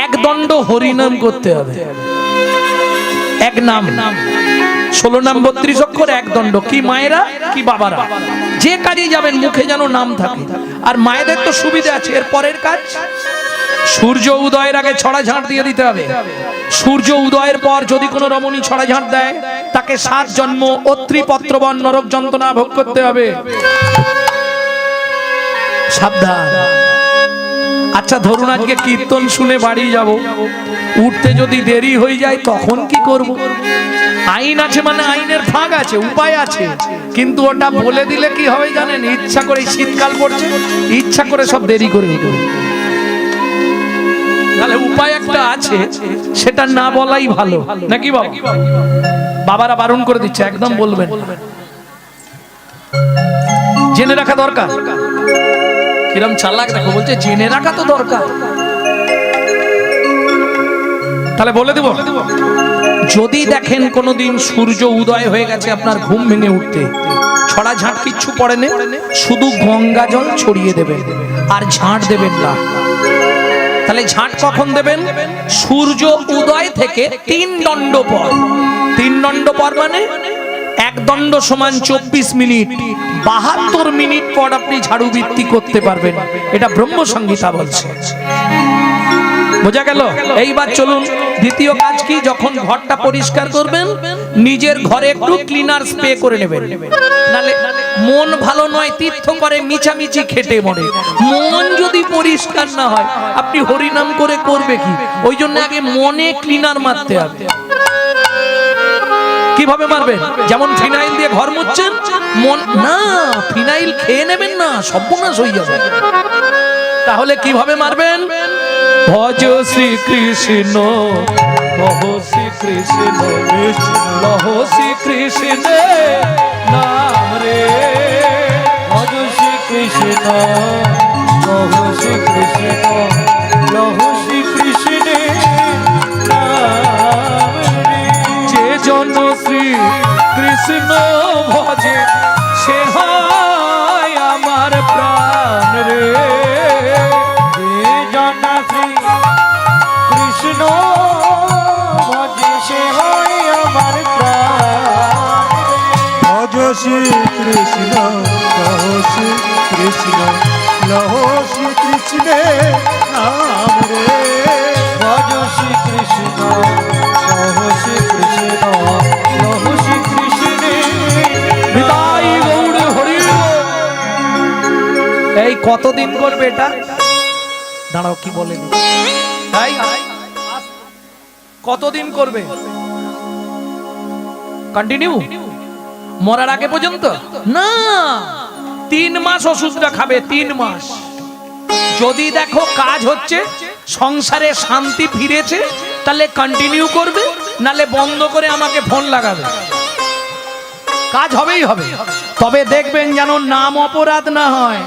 1 দণ্ড হরিনাম করতে হবে। 1 নাম, 16 নাম 32 অক্ষর, 1 দণ্ড। কি মায়েরা কি বাবারা, যে কাজে যাবেন মুখে যেন নাম থাকে। আর মায়েদের তো সুবিধা আছে, এর পরের কাজ সূর্য উদয়ের আগে ছড়া ঝাঁট দিয়ে দিতে হবে। সূর্য উদয়ের পর যদি কোনো রমণী ছড়া ঝাঁট দেয়, তাকে 7 জন্ম অত্রি পত্রবন নরক যন্ত্রণা ভোগ করতে হবে। সাবধান। আচ্ছা ধরুন আজকে কীর্তন শুনে বাড়ি যাব, উঠতে যদি দেরি হয়ে যায় তখন কি করব? আইন আছে মানে আইনের ফাঁক আছে, উপায় আছে, কিন্তু ওটা বলে দিলে কি হবে জানেন? ইচ্ছা করে, শীতকাল পড়ছে, ইচ্ছা করে সব দেরি করে দিতে। তাহলে উপায় একটা আছে, সেটা না বলাই ভালো, নাকি বাবা? বাবারা বারণ করে দিচ্ছে, একদম বলবেন, জেনে রাখা দরকার। কিরম চালাক দেখো, বলছে জেনে রাখা তো দরকার। তাহলে বলে দেব, যদি দেখেন কোনোদিন সূর্য উদয় হয়ে গেছে, আপনার ঘুম ভেঙে উঠতে, ছড়া ঝাঁট কিচ্ছু পড়ে না, শুধু গঙ্গা জল ছড়িয়ে দেবেন আর ঝাঁট দেবেন না। তাহলে ঝাঁট কখন দেবেন? সূর্য উদয় থেকে 3 দণ্ড পর। 3 দণ্ড পর মানে 1 দণ্ড সমান 24 মিনিট, 72 মিনিট পর আপনি ঝাড়ু বৃত্তি করতে পারবেন। এটা ব্রহ্ম সংহিতা বলছে। বোঝা গেল? এইবার চলুন দ্বিতীয় কাজ কি? যখন ঘরটা পরিষ্কার করবেন, নিজের ঘরে একটু ক্লিনার স্প্রে করে নেবেন। নালে মন ভালো নয়, তীর্থ করে মিছামিছি খেটে মরে। মন যদি পরিষ্কার না হয়, আপনি হরিনাম করে করবে কি? ওই জন্য আগে মনে ক্লিনার মারতে হবে। কিভাবে মারবেন? যেমন ফিনাইল দিয়ে ঘর মুছছেন, মন না, ফিনাইল খেয়ে নেবেন না, সর্বনাশ হয়ে যাবে। তাহলে কিভাবে মারবেন? ভজ শ্রী কৃষ্ণ, লহ শ্রী কৃষ্ণ, লহ শ্রী কৃষ্ণ নাম রে।
ভজ শ্রী কৃষ্ণ, লহ শ্রী কৃষ্ণ, লহ শ্রী কৃষ্ণ নাম রে।
যে জন শ্রী কৃষ্ণ ভজে, সে হয় আমার প্রাণ রে।
যে জন শ্রী কৃষ্ণ ভজে, সে হয় আমার প্রাণ।
ভজ শ্রী কৃষ্ণ, লহ শ্রী কৃষ্ণ, লহ শ্রী কৃষ্ণ নাম রে।
ভজ শ্রী কৃষ্ণ, লহ শ্রী কৃষ্ণ, লহ শ্রী কৃষ্ণ।
নিতাই গৌর হরি বল। এই কতদিন করবে এটা? দাঁড়াও, কি বলেন? তাই কতদিন করবে? কন্টিনিউ মরার আগে পর্যন্ত না, 3 মাস ওষুধটা খাবে, 3 মাস। যদি দেখো কাজ হচ্ছে, সংসারে শান্তি ফিরেছে, তাহলে কন্টিনিউ করবে, নালে বন্ধ করে আমাকে ফোন লাগাবে। কাজ হবেই হবে। তবে দেখবেন যেন নাম অপরাধ না হয়।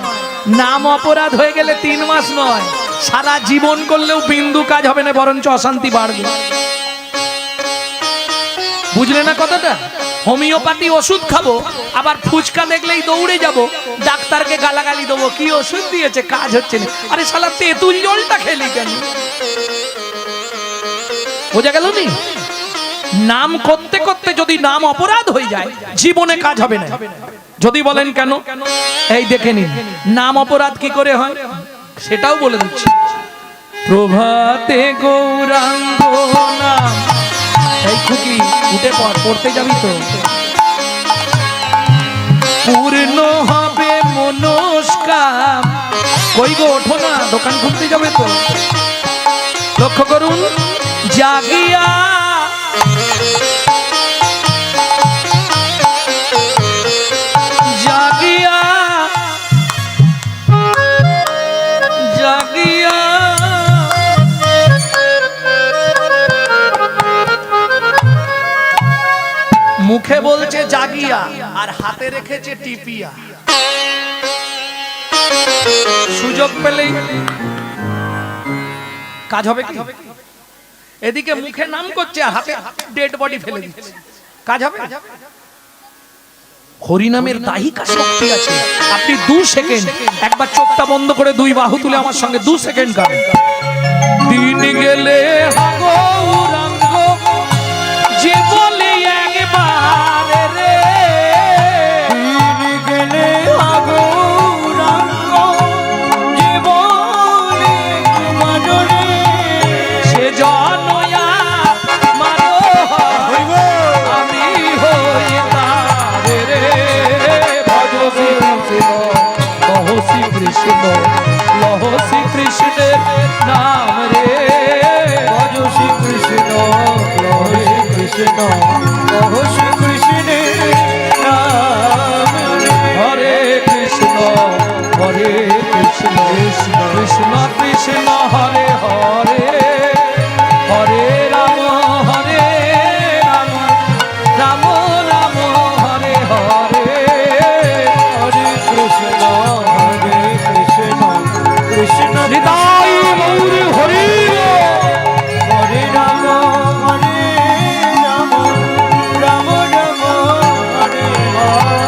নাম অপরাধ হয়ে গেলে 3 মাস নয়, সারা জীবন করলেও বিন্দু কাজ হবে না, বরঞ্চ অশান্তি বাড়বে। বুঝলে না কথাটা? হোমিওপ্যাথি ওষুধ খাবো, আবার ফুচকা দেখলেই দৌড়ে যাব, ডাক্তারকে গালাগালি দেবো, কি ওষুধ দিয়েছে, কাজ হচ্ছে না। আরে শালা তেঁতুল জলটা খেলি কেন? বোঝা গেল নি? নাম করতে করতে যদি নাম অপরাধ হয়ে যায়, জীবনে কাজ হবে না। যদি বলেন কেন, এই দেখে নিন নাম অপরাধ কি করে হয়, সেটাও বলে দিচ্ছি। প্রভাতে গৌরাঙ্গ নাম, এই খুকি উঠে পড়, পড়তে যাবি তো। পূর্ণ হবে মনস্কাম। কই গো, ওঠো না, দোকান খুলতে যাবে তো। লক্ষ্য করুন, জাগিয়া জাগিয়া মুখে বলছে জাগিয়া আর হাতে রেখেছে টিপিয়া। সুযোগ পেলেই কাজ হবে কি? এদিকে মুখে নাম করছে আর হাতে ডেড বডি ফেলে দিচ্ছে, কাজ হবে? হরিনামের দাহিকা শক্তি আছে। আপনি 2 সেকেন্ড একবার চোখটা বন্ধ করে 2 বাহু তুলে আমার সঙ্গে 2 সেকেন্ড গান। দিন গেলে গৌরাঙ্গ যে বলে একবার রে,
দিন গেলে গৌরাঙ্গ যে বলে একবার রে,
সে জনয়া মারো আমি হই তার রে। ভজ শ্রী কৃষ্ণ লহ শ্রী কৃষ্ণের নাম রে।
ভজ শ্রী কৃষ্ণ হরে কৃষ্ণ কহ শ্রী কৃষ্ণের নাম রে।
হরে কৃষ্ণ কৃষ্ণ কৃষ্ণ হরে হরে, হরে রাম রাম রাম হরে হরে।
হরে কৃষ্ণ কৃষ্ণ
নিতাই গৌর হরি
হরে রাম রাম রাম হরে হরে।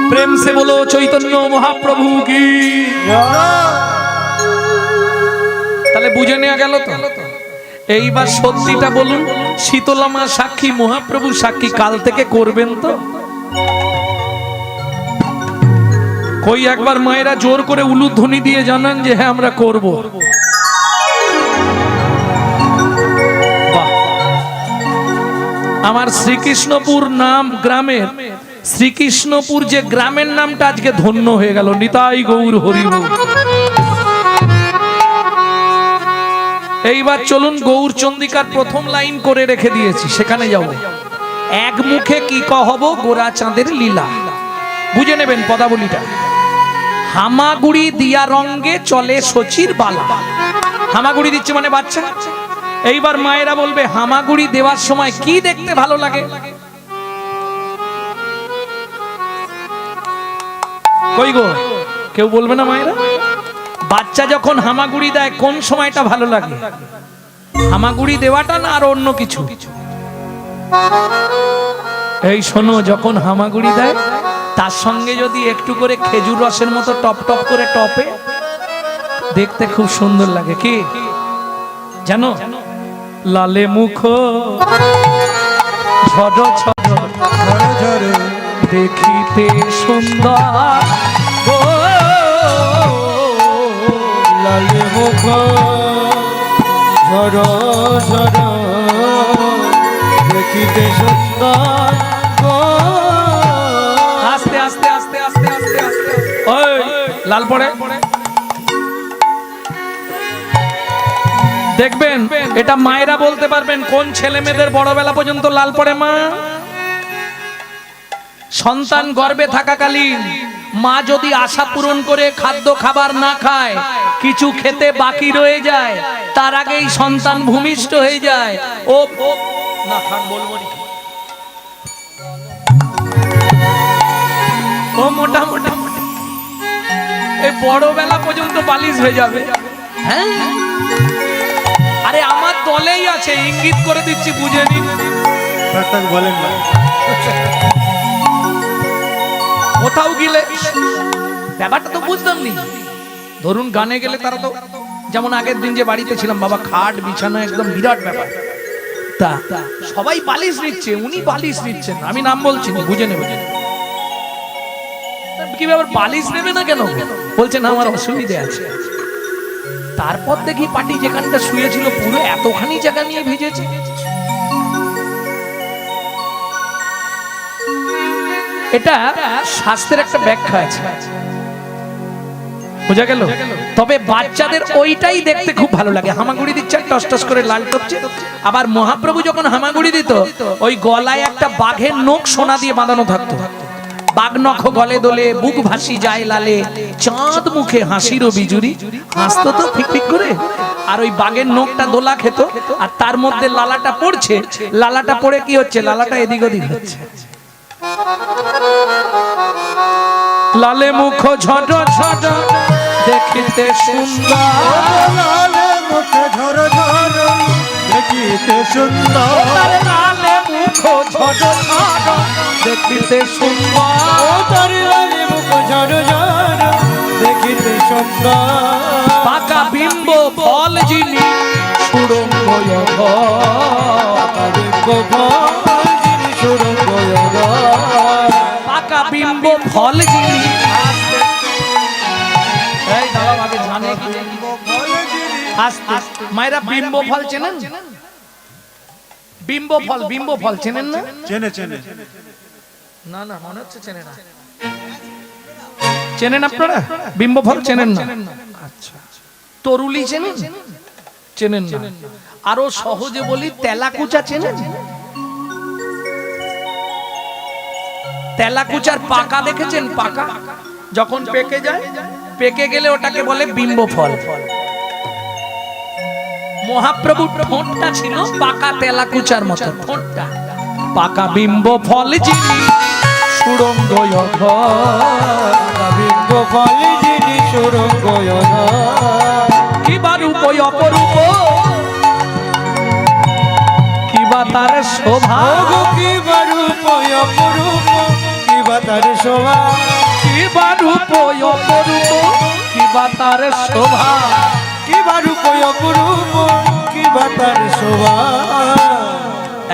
প্রেম সে বলো চৈতন্য মহাপ্রভু কি। তাহলে বুঝে নেওয়া গেল তো। এইবার সত্যিটা বলুন, শীতলা মা সাক্ষী, মহাপ্রভু সাক্ষী, কাল থেকে করবেন তো? কই একবার মায়েরা জোর করে উলুধ্বনি দিয়ে জানান যে হ্যাঁ আমরা করব। বাহ! আমার শ্রীকৃষ্ণপুর নাম গ্রামের, শ্রীকৃষ্ণপুর যে গ্রামের নামটা আজকে ধন্য হয়ে গেল। নিতাই গৌর হরি বল। এইবার চলুন গৌর চন্দিকার প্রথম লাইন করে রেখে দিয়েছি, সেখানে যাব। এক মুখে কি কহব গোরা চাঁদের লীলা, বুঝে নেবেন পদাবলীটা। হামাগুড়ি দিয়া রঙ্গে চলে শচীর বালা। হামাগুড়ি দিচ্ছে মানে বাচ্চা। এইবার মায়েরা বলবে হামাগুড়ি দেওয়ার সময় কি দেখতে ভালো লাগে? কই গো, কেউ বলবে না মায়েরা? বাচ্চা যখন হামাগুড়ি দেয় কোন সময়টা ভালো লাগে? হামাগুড়ি দেওয়াটা না আর অন্য কিছু? এই শোনো, যখন হামাগুড়ি দেয় তার সঙ্গে যদি একটু করে খেজুর রসের মতো টপ টপ করে টপে, দেখতে খুব সুন্দর লাগে। কি জানো? লালে মুখ ঝড় ঝড় দেখিতে সুন্দর,
লালে মুখ ঝড় ঝড় দেখিতে সুন্দর।
আস্তে আস্তে আস্তে আস্তে আস্তে আস্তে, ওই লাল পড়ে দেখবেন। এটা মায়েরা বলতে পারবেন কোন ছেলে মেয়েদের বড়বেলা পর্যন্ত লাল পড়ে। মা সন্তান গর্ভে থাকাকালীন মা যদি আশা পূরণ করে খাদ্য খাবার না খায়, কিছু খেতে বাকি রয়ে যায়, তার আগেই সন্তান ভূমিষ্ঠ হয়ে যায়। ও না খান বলবো না। ও মোটা মোটা এই বড়বেলা পর্যন্ত বালিশ হয়ে যাবে। হ্যাঁ, আরে আমার দলেই আছে, ইঙ্গিত করে দিচ্ছি, বুঝে নিন।
বলেন না,
কোথাও গেলে ব্যাপারটা তো বুঝতাম নি। ধরুন গানে গেলে তারা তো, যেমন আগের দিন যে বাড়িতে ছিলাম, বাবা খাট বিছানা একদম বিরাট ব্যাপার, তা সবাই বালিশ নিচ্ছে, উনি বালিশ নিচ্ছেন, আমি নাম বলছি না, বুঝে নেবেন। কি ব্যাপার, বালিশ নেবে না কেন? বলছেন আমার অসুবিধে আছে। তারপর দেখি পাটি যেখানটা শুয়েছিল পুরো এতখানি জায়গা নিয়ে ভিজেছে। এটা শাস্ত্রের একটা ব্যাখ্যা আছে, বোঝা গেল? তবে বাচ্চাদের ওইটাই দেখতে খুব ভালো লাগে। হামাগুড়ি দিচ্ছে, টস টস করে লাল টপছে। আবার মহাপ্রভু যখন হামাগুড়ি দিত, ওই গলায় একটা বাঘের নখ সোনা দিয়ে বাঁধানো থাকতো। বাগনখ গলে দোলে বুক ভাসি যায় লালে চাঁদ মুখে হাসিরও বিজুরি হাসতো তো ফিক ফিক করে আর ওই বাগের নখটা দোলা খেত আর তার মধ্যে লালাটা পড়ছে লালাটা পড়ে কি হচ্ছে লালাটা এদিক ওদিক হচ্ছে লালে মুখ ঝড় ঝড় দেখিতে সুন্দর
লালে মুখে ঝড় ঝড় দেখিতে সুন্দর
লালে মুখ ঝড় ঝড় দেখিতে সুন্দর
তার লালে মুখ ঝড় ঝড় দেখিতে সুন্দর
পাকা বিম্ব ফল যিনি সুরঙ্গ পাকা বিম্ব ফল যিনি এই দাদা আগে জানে কি আস্তে মায়েরা বিম্ব ফল চেনেন বিম্ব ফল চেনেন না
চেনে চেনে
না না মনে হচ্ছে চেনে না চেনেন আপনারা বিম্ব ফল চেনেন না আচ্ছা তরুলি চেনেন চেনেন না আরো সহজে বলি তেলাকুচা চেনেন তেলাকুচার পাকা দেখেছেন পাকা যখন পেকে যায় পেকে গেলে ওটাকে বলে বিম্ব ফল মহাপ্রভুর ঠোঁটটা ছিল পাকা তেলাকুচার মতো ঠোঁটটা পাকা বিম্ব ফল যিনি সুরঙ্গ
বিম্ব ফল যিনি সুরঙ্গ
কিবা রূপ অপরূপ কিবা তার শোভা
কিবা রূপ অপরূপ কিবা তার শোভা
কিবা রূপ অপরূপ কিবা তার শোভা
কিবা রূপ অপরূপ কিবা তার শোভা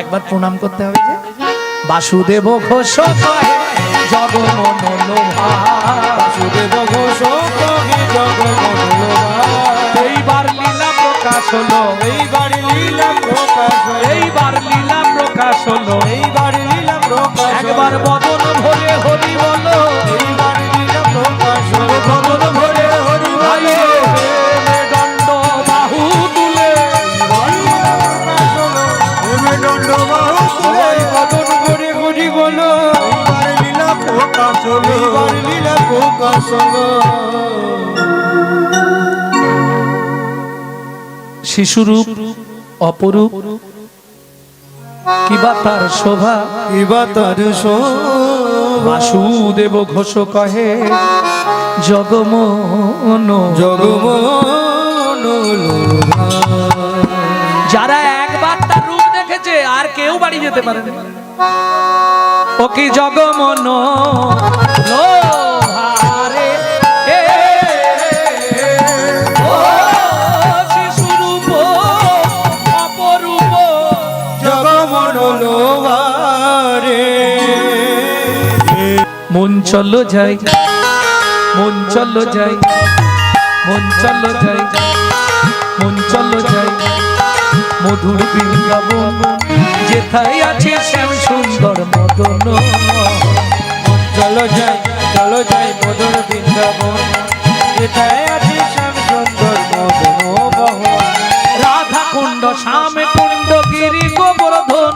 একবার প্রণাম করতে হবে যে বাসুদেব ঘোষ কহে জগমন লোভা
বাসুদেব ঘোষ কহে জগমন লোভা
এইবার লীলা প্রকাশ হলো
এইবার লীলা প্রকাশ
এইবার লীলা প্রকাশ হলো
এইবার লীলা প্রকাশ
একবার বদন ভরে হরি বলো
এইবার লীলা প্রকাশ
বদন ভরে হরি ভাই দণ্ড বাহু তুলে
দণ্ড বাহু তুলে
বদন ভরে হরি বলো
এইবার লীলা প্রকাশ হলো
এইবার লীলা প্রকাশ হলো
শিশুরূপ অপরূপ কিবা তার শোভা
কিবা তার শোভা
বাসুদেব ঘোষ কহে জগমন
জগমন লোভা
যারা একবার তার রূপ দেখেছে আর কেউ বাড়ি যেতে পারে না ও কি জগমন লোহারে এ ও শিশুরূপ অপরূপ
জগমন লোভা রে
মন চলো যাই মন চলো যাই মন চলো যাই মন চলো যাই মধুর বৃন্দাবন যেথায় আছে শ্যাম সুন্দর মদন
চলো যাই মধুর বৃন্দাবন যেথায় আছে শ্যাম সুন্দর মদন মোহন
রাধা কুণ্ড শ্যাম কুণ্ড গিরি গোবর্ধন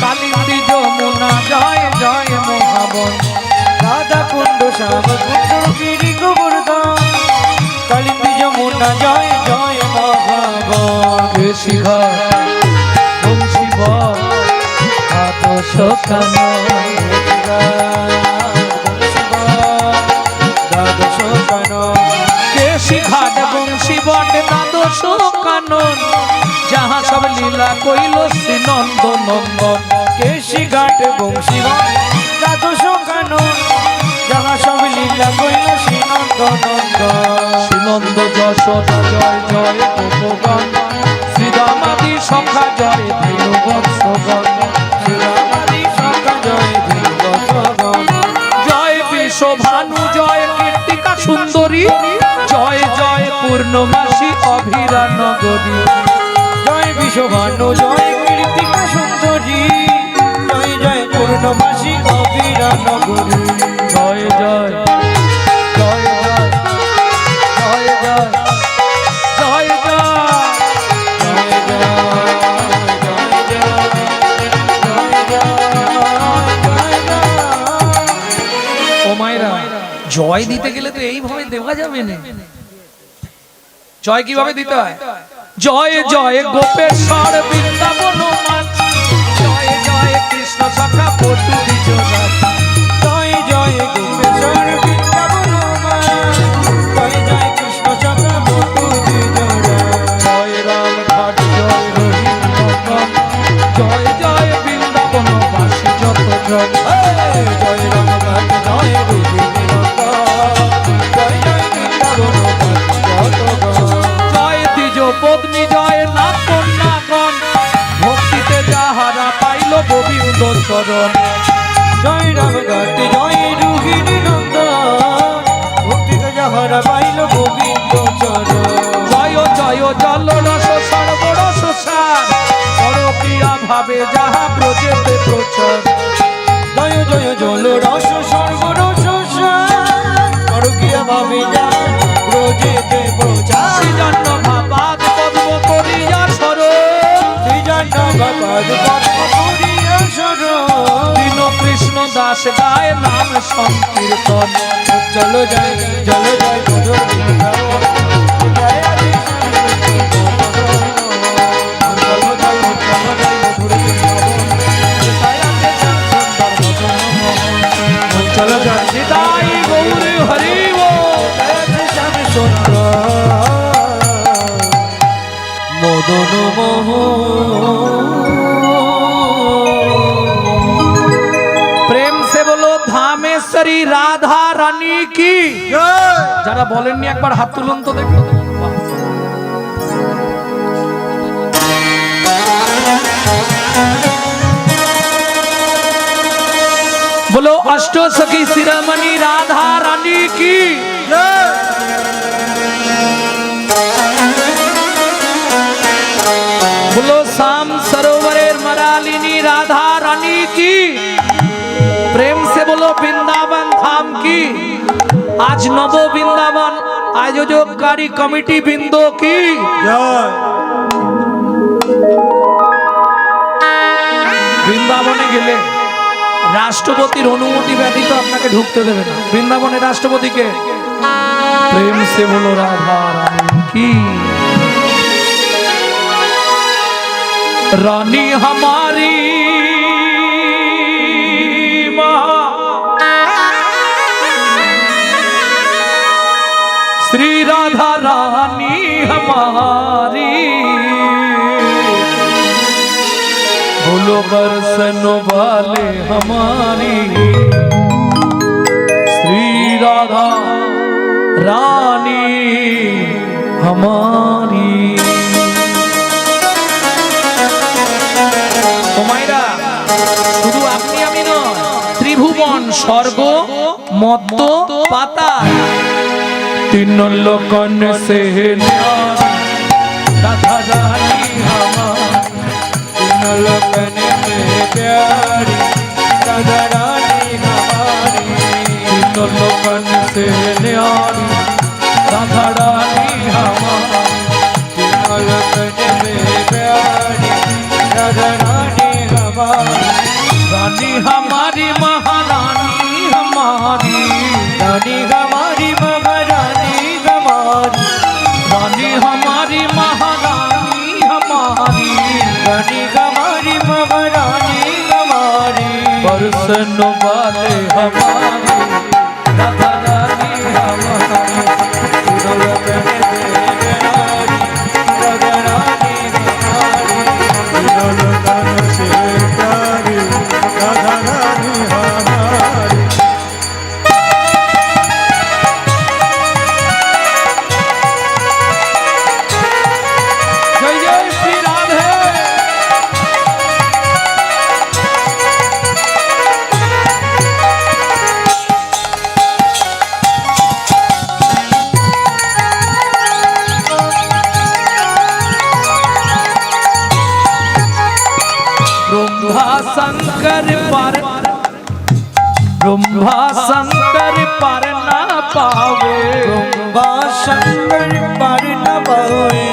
কালিন্দী যমুনা জয় জয় মহাবন
রাধা কুণ্ড শ্যাম কুণ্ড গিরি গোবর্ধন কালিন্দী যমুনা জয় জয় মহাবন
শিখা শিব আদর্শ কান
দ্বাদশ কানন
কেশি ঘাট বংশী বট দ্বাদশ কানন যাহা সব লীলা কইল শ্রী নন্দ নন্দন
কেশি ঘাট বংশী দ্বাদশ কানন যাহা সব লীলা কইল শ্রীনন্দ নন্দ
শ্রীনন্দ যশোদা জয় জয় গোপগণ শ্রীরামাদি সখা জয় ধীরবৎসগণ
শ্রীরামাদি সখা জয় ধীরবৎসগণ
জয় বিশ্বভানু জয় কীর্তিকা সুন্দরী জয় জয় পূর্ণমাসী অভিরা নগরী
জয় বিশ্বভানু জয় কীর্তিকা সুন্দরী জয় জয় পূর্ণমাসী অবিরা নগরী
জয় জয় জয় জয় জয় জয় জয় জয় দিতে গেলে তো এইভাবে দেওয়া যাবে না। জয় কিভাবে দিতে হয়? জয় জয় গোপেশ্বর বৃন্দাবন মাঝ, জয় জয় কৃষ্ণ সখা পটু বিজয়,
জয় জয় গোপেশ্বর বৃন্দাবন মাঝ, জয় জয় কৃষ্ণ সখা বটু বিজয়,
জয় রাম ঘাট জয় রবীন্দ্রনাথ, জয় জয় বৃন্দাবন বাসী যত জন,
জয় রাম ঘাট জয় রবীন্দ্রনাথ, জয় জয় বৃন্দাবন
জয় দ্বিজ পত্নী জয় নাথ কন্যাগণ, ভক্তিতে যাহারা পাইল গোবিন্দ চরণ,
জয় রাম ঘাট জয় রোহিণী নন্দন, ভক্তিতে যাহারা পাইল গোবিন্দ চরণ,
জয় জয় জল রস সর্বরস সার, পরক্রিয়া ভাবে যাহা ব্রজেতে প্রচার,
জয় জয় জল রস সর্বরস পরকীয়া ভাবে যা ব্রজেতে প্রচার,
শ্রীজন্য ভাবাদ পদ্ম করিয়া স্মরণ,
শ্রীজন্য বাপাদ পদ্ম করিয়া শরণ,
দীন কৃষ্ণ দাস গায় নাম সংকীর্তন,
চলো জয় মধুর বৃন্দাবন, জয় আদি চলো জয় মধুর বৃন্দাবন, চলো জয়
নিতাই গৌর হরি বল।
শ্যাম সুন্দর মদন মোহ
প্রেম সে বলো ধামেশ্বরী রাধা রানী কি।
জয়
যারা বলেননি একবার হাত তুলুন তো দেখো। बोलो अष्ट सखी शिरोमणि राधा रानी की।
জয়
बोलो शाम सरोवरेर मरालिनी राधा रानी की। प्रेम से बोलो वृंदावन धाम की। आज नवो वृंदावन आयोजककारी कमिटी बिंदु की।
জয়
বৃন্দাবনে গেলে রাষ্ট্রপতির অনুমতি ব্যতীত আপনাকে ঢুকতে দেবে না। বৃন্দাবনের রাষ্ট্রপতিকে প্রেম সে বলো রাধা রানী কি। रानी हमारी माँ श्री राधा रानी हमारी। बोलो बरसन वाले हमारी श्री राधा रानी हमारी। তোমাইরা শুধু আপনি আমি নয়, ত্রিভুবন স্বর্গ মদ্য পাতাল তিন লোকন সে ন্যারি রাধা রানী আমার।
तीन लोकन में प्यारी राधा रानी हमारी,
तीन लोकन से न्यारी राधा रानी हमार।
तीन लोकन में प्यारी राधा रानी हमारी,
रानी हमारी महारानी हमारी।
रानी हमारी महारानी हमारी,
रानी हमारी महारानी हमारी।
रानी हमारी महारानी हमारी,
बरसन वाले हमारी राधा रानी हमारी।
तीन लोकन में प्यारी राधा रानी हमारी,
तीनों लोकन से प्यारी राधा रानी हमारी।
जय जय श्री राधे। ब्रह्मा शंकर पर ना पावे।
ब्रह्मा शंकर पर न पावे,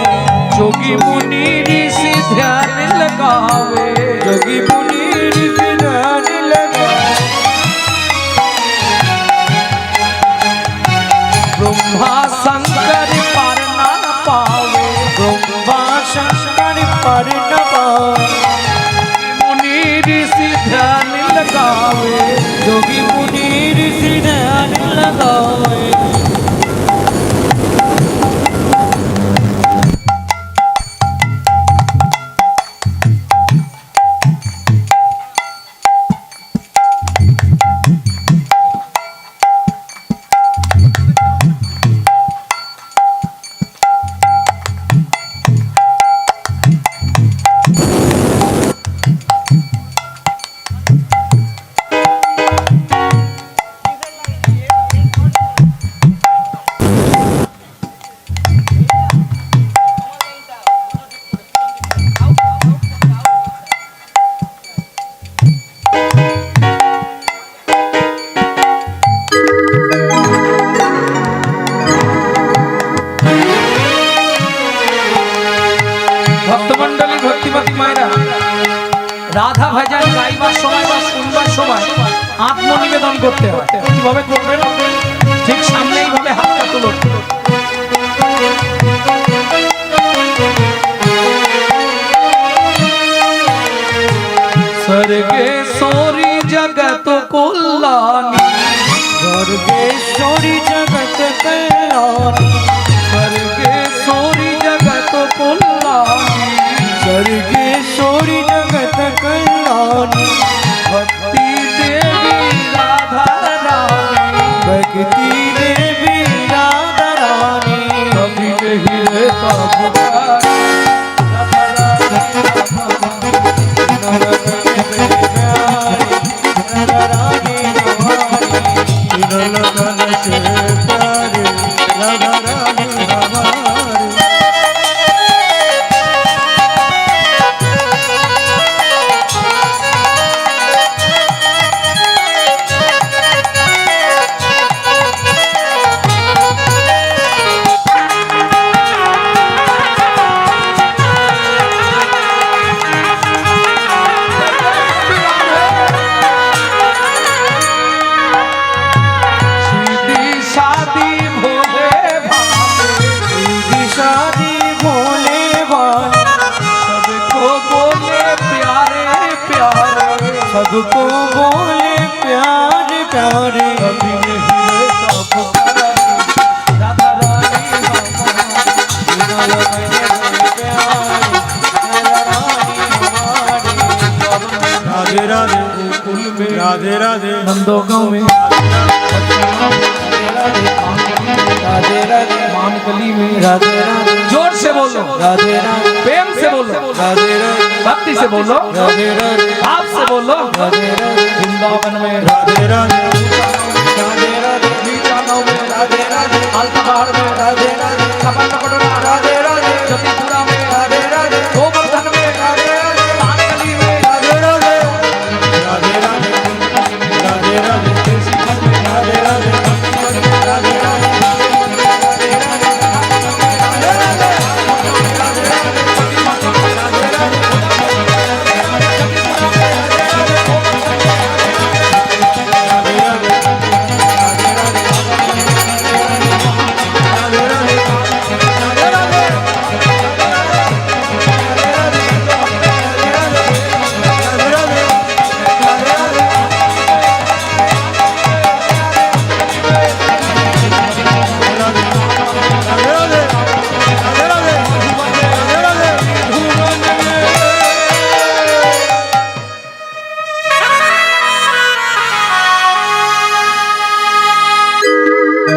जोगी मुनि ऋषि ध्यान लगावे।
जोगी मुनि ऋषि ध्यान लगावे, पार न पाए
मुनि ऋषि ध्यान लगावे
जोगी मुनि ऋषि ध्यान लगाए
ভক্তমণ্ডলী ভক্তিমতী মায়েরা রাধা ভজন গাইবার সময় বা শুনবার সময় আত্মনিবেদন করতে হয় কিভাবে করবেন ঠিক সামনে এইভাবে হাতটা তুলুন सर्गेश्वरी जगत कल्याणी
सर्गेश्वरी जगत कल्याणी
सर्गेश्वरी जगत कल्याणी
सर्गेश्वरी जगत कल्याणी
भक्ति देवी राधा रानी
भक्ति देवी राधा रानी
कभी नहीं रहता पुकार
लगन से प्यारे राधा रानी हमारी
सीधी शादी भोले भाले
शादी भोले भाले
सबको बोले प्यारे प्यारे
सबको बोले प्यारे प्यारे
कभी नहीं रहता पुकार राधा रानी
राधे राधे कुल में राधे राधे
नंदो गाँव में
राधे राधे
मानकली में
राधे राधे
जोर से बोलो
राधे राधे
प्रेम से बोलो
राधे राधे
भक्ति से बोलो
राधे राधे
भाव से बोलो
राधे राधे
वृंदावन में
राधे राधे
राधे राधे
मीठानों में
राधे राधे
अलता पहाड़ में
राधे राधे
कपल पकड़ना
राधे राधे
जतिपुरा में
राधे राधे
गोवर्धन में
राधे राधे
मानकली में
राधे राधे
राधे राधे राधे राधे
राधे राधे राधे राधे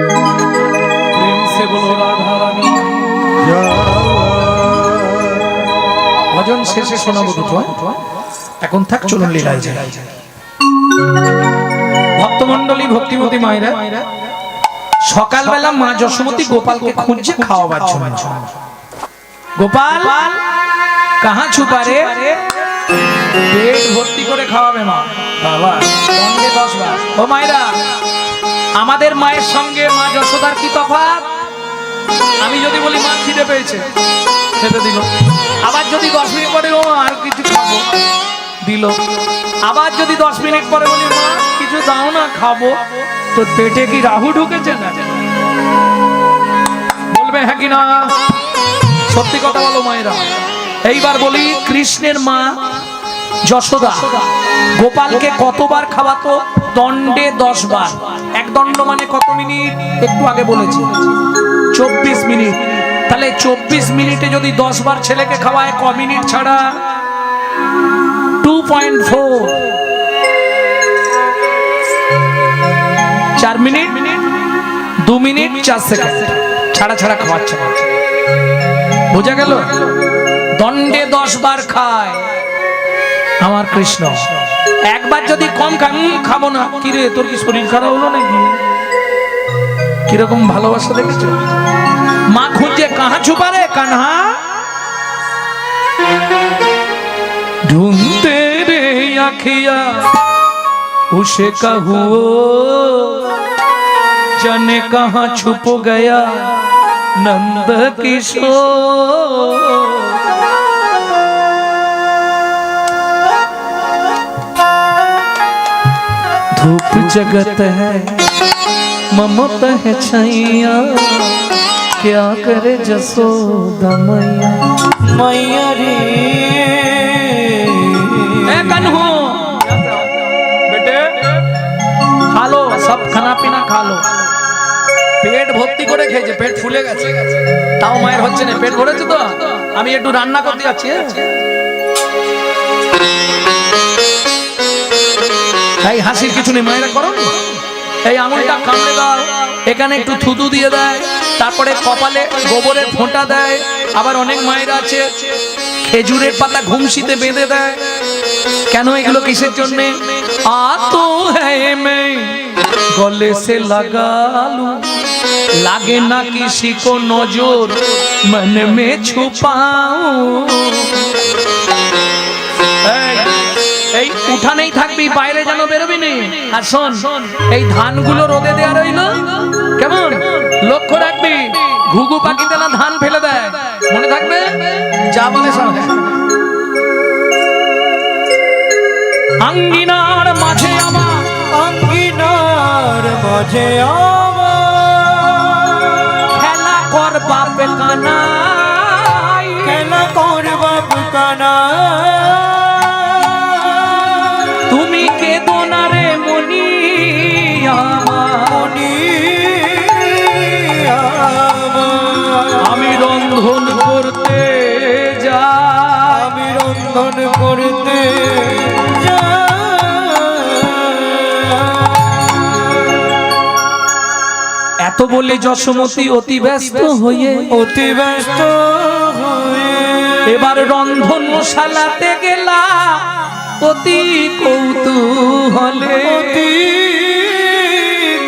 प्रेम से बोलो राधा रानी ভজন শেষে শোনাবো দুটো এখন থাক চলুন লীলায় যাই ভক্তমণ্ডলী ভক্তিমতী মায়েরা সকালবেলা মা যশোমতী গোপালকে খুঁজছে খাওয়াবার জন্য গোপাল কাহা ছুপা রে পেট ভর্তি করে খাওয়াবে মা বাবা সঙ্গে 10 বার ও মায়েরা আমাদের মায়ের সঙ্গে মা যশোদার কি তফাৎ আমি যদি বলি মা খিদে পেয়েছে খেতে দিল আবার যদি 10 মিনিট পরে ও আর কিছু খাবো দিল আবার যদি 10 মিনিট পরে বলি মা কিছু দাও না খাবো তো পেটে কি রাহু ঢুকেছে না বলবে হ্যাঁ কি না সত্যি কথা বলো মায়েরা এইবার বলি কৃষ্ণের মা যশোদা গোপালকে কতবার খাওয়াতো? দণ্ডে 10 বার। এক দণ্ড মানে কত মিনিট? একটু আগে বলেছি 24 মিনিট। তাহলে 24 মিনিটে যদি 10 বার ছেলেকে খাওয়ায়, ক মিনিট ছাড়া? 2.4 4 মিনিট 2 মিনিট 4 সেকেন্ড ছাড়া ছাড়া খাওয়াচ্ছে। বোঝা গেল? দণ্ডে 10 বার খায় আমার কৃষ্ণ। একবার যদি কম খাবো না, কিরে তোর কি শরীর খারাপ হলো নাকি? কিরকম ভালোবাসা দেখেছো? মা খুঁজে কাহা ছুপা রে কাन्हा, ढूंढते रे आखिया उसे कहूँ जाने कहाँ छुप गया नंद किशोर। धूप जगत है ममता है छैया, क्या करे जसोदा मैया।
मैया रे
कन्हू बेटे खा लो, सब खाना पीना खा लो। পেট ভর্তি করে খেয়েছে, পেট ফুলে গেছে, তাও মায়ের হচ্ছে না। পেট ভরেছে তো, আমি একটু রান্না করতে যাচ্ছি। এই হাসির কিছু নেই, মায়েরা করো। এই আঙুলটা কামড়ে দাও, এখানে একটু থুতু দিয়ে দেয়, তারপরে কপালে গোবরের ফোঁটা দেয়। আবার অনেক মায়েরা আছে খেজুরের পাতা ঘুমসিতে বেঁধে দেয়। কেন এগুলো কিসের জন্য? আতো হ্যায় মে গলে সে লাগালু, লাগে না কিসি কো নজর মন মে ছুপাও। এই উঠানেই থাকবি, বাইরে যেন বেরোবি নি। আর শোন, এই ধানগুলো রোদে দেওয়া রইল, কেমন লক্ষ্য রাখবি, ঘুঘু পাখিতে না ধান ফেলে দেয়, মনে থাকবে। যা বলে সব। আঙ্গিনার মাঝে আমার,
আঙ্গিনার মাঝে আমার
খেলা কর বাপ কানাই,
খেলা কর বাপ কানাই।
তুমি কেঁদো না রে মনি আমার, আমি রন্ধন করতে যা,
আমি রন্ধন করতে যা।
এত বলে যশোমতী অতি ব্যস্ত হয়ে,
অতি ব্যস্ত হয়ে
এবার রন্ধনশালাতে গেলা অতি কৌতূহলে,
অতি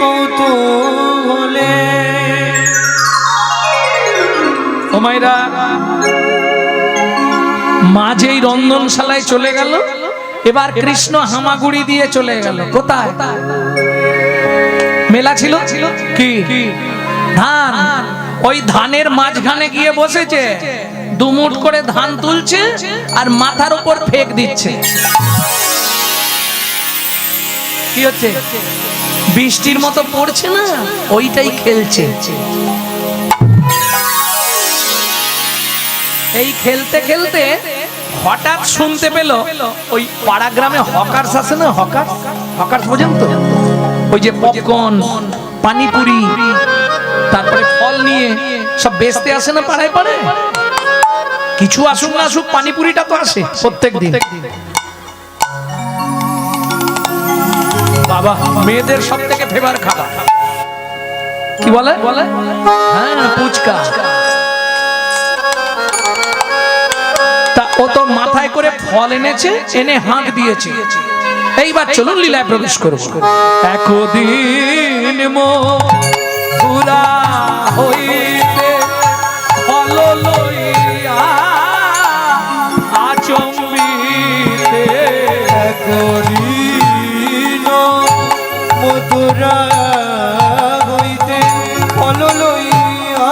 কৌতূহলে।
ও মায়েরা, মাঝেই রন্ধনশালায় চলে গেল। এবার কৃষ্ণ হামাগুড়ি দিয়ে চলে গেল কোথায়? মেলা ছিল কি ধান, ওই ধানের মাঝখানে গিয়ে বসেছে, দুমুট করে ধান তুলছে আর মাথার উপর ফেক দিচ্ছে। কি হচ্ছে? বৃষ্টির মতো পড়ছে না, ওইটাই খেলছে। এই খেলতে খেলতে হঠাৎ শুনতে পেল, ওই পাড়া গ্রামে হকার্স আছে না, হকার্স বোঝেন তো? ওই যে পপকর্ন, পানিপুরি, তারপরে ফল নিয়ে সব বেচতে আসে না পাড়ায় পাড়ায়। কিছু আসুক না আসুক, পানিপুরিটা তো আসে প্রত্যেক দিন। বাবা, মেয়েদের সব থেকে ফেভার খাবার কি বলে? হ্যাঁ, ফুচকা। তা ও তো মাথায় করে ফল এনেছে, এনে হাঁক দিয়েছে। এইবার চলুন লীলায় প্রবেশ করব। একদিন মথুরা হইতে ফল লইয়া আচম্বিতে,
একদিন মথুরা হইতে ফল লইয়া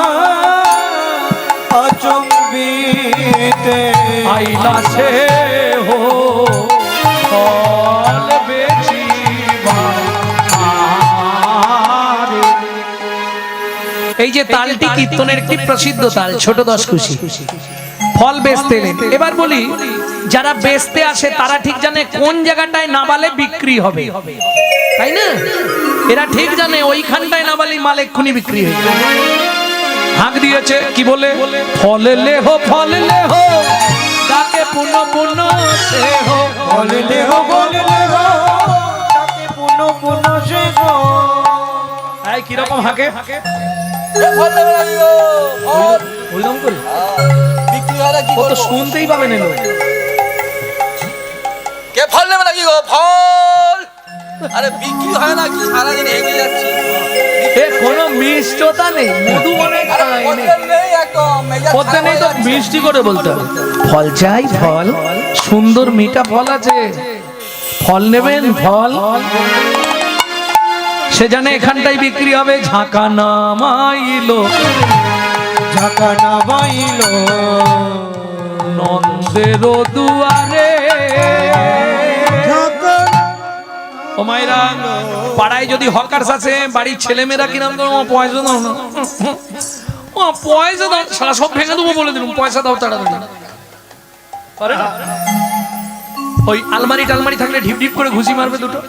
আচম্বিতে
আইলা সে হো ফল বেচিবা। এই যে তালটি কীর্তনের একটি প্রসিদ্ধ তাল, ছোট দশ খুশি। ফল বেচতে এলেন। এবার বলি, যারা বেচতে আসে তারা ঠিক জানে কোন জায়গাটায় নাবালে বিক্রি হবে, তাই না? এরা ঠিক জানে ওইখানটায় নাবালি মাল এক্ষুনি বিক্রি হয়ে যাবে। হাঁক দিয়েছে কি বলে, ফল লেহো ফল লেহো, ডাকে পুন পুন সে হো।
বলে দেহ বলে দেহ তাকে পুন পুন সে গো।
এই কিরকম হাঁকে, ওইরকম করে ও তো শুনতেই পাবেন এলো।
কে ফল নেবে নাকি গো? ফল আরে বিক্রি হয় না কি, সারাদিন হেগে যাচ্ছি।
এ কোনো মিষ্টতা নেই, মধু মনে
আরে
খায় নেই।
পথে নেই একদম, মেজাজ
পথে নেই তো
খারাপ হয়ে যাচ্ছে।
মিষ্টি করে বলতে হবে, ফল চাই ফল, সুন্দর মিঠা ফল আছে, ফল নেবেন ফল। সে জানে এখানটাই বিক্রি হবে। ঝাঁকা নামাইলো
ঝাঁকা না বাইল
নন্দের দুয়ারে। ও মায়েরা, পাড়ায় যদি হকার্স আছে, বাড়ির ছেলেমেয়েরা কিরাম করে, ও পয়সা দাও না, ও পয়সা দাও, সারা সব ভেঙে দেবো বলে দিলাম, পয়সা দাও তাড়াতাড়ি। করে না? ওই আলমারি টালমারি থাকলে ঢিপ ঢিপ করে ঘুষি মারবে দুটো,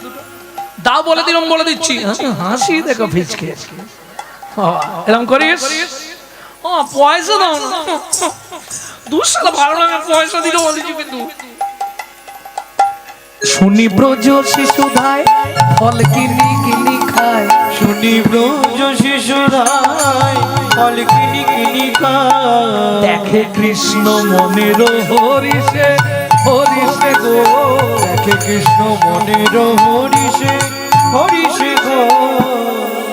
দাও বলে দিলাম, বলে দিচ্ছি। হাসি দেখো ফিচকে, এরকম করিস, ও পয়সা দাও না, দুঃসালা ভালো লাগে, পয়সা দিলে বলেছি কিন্তু। শুনি ব্রজ শিশুধায় ফল কিনি কিনি খায়,
শুনি ব্রজ শিশুরাই ফল কিনি কিনি খায়।
দেখে কৃষ্ণ মনের হরিষে হরিষে গো।
দেখে কৃষ্ণ মনের হরিষে হরিষে গো।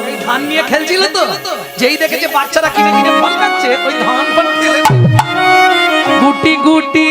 এই ধান নিয়ে খেলছিল তো, যেই দেখেছে বাচ্চারা কিনে কিনে ফল খাচ্ছে, ওই ধান ফল খেলে গুটি গুটি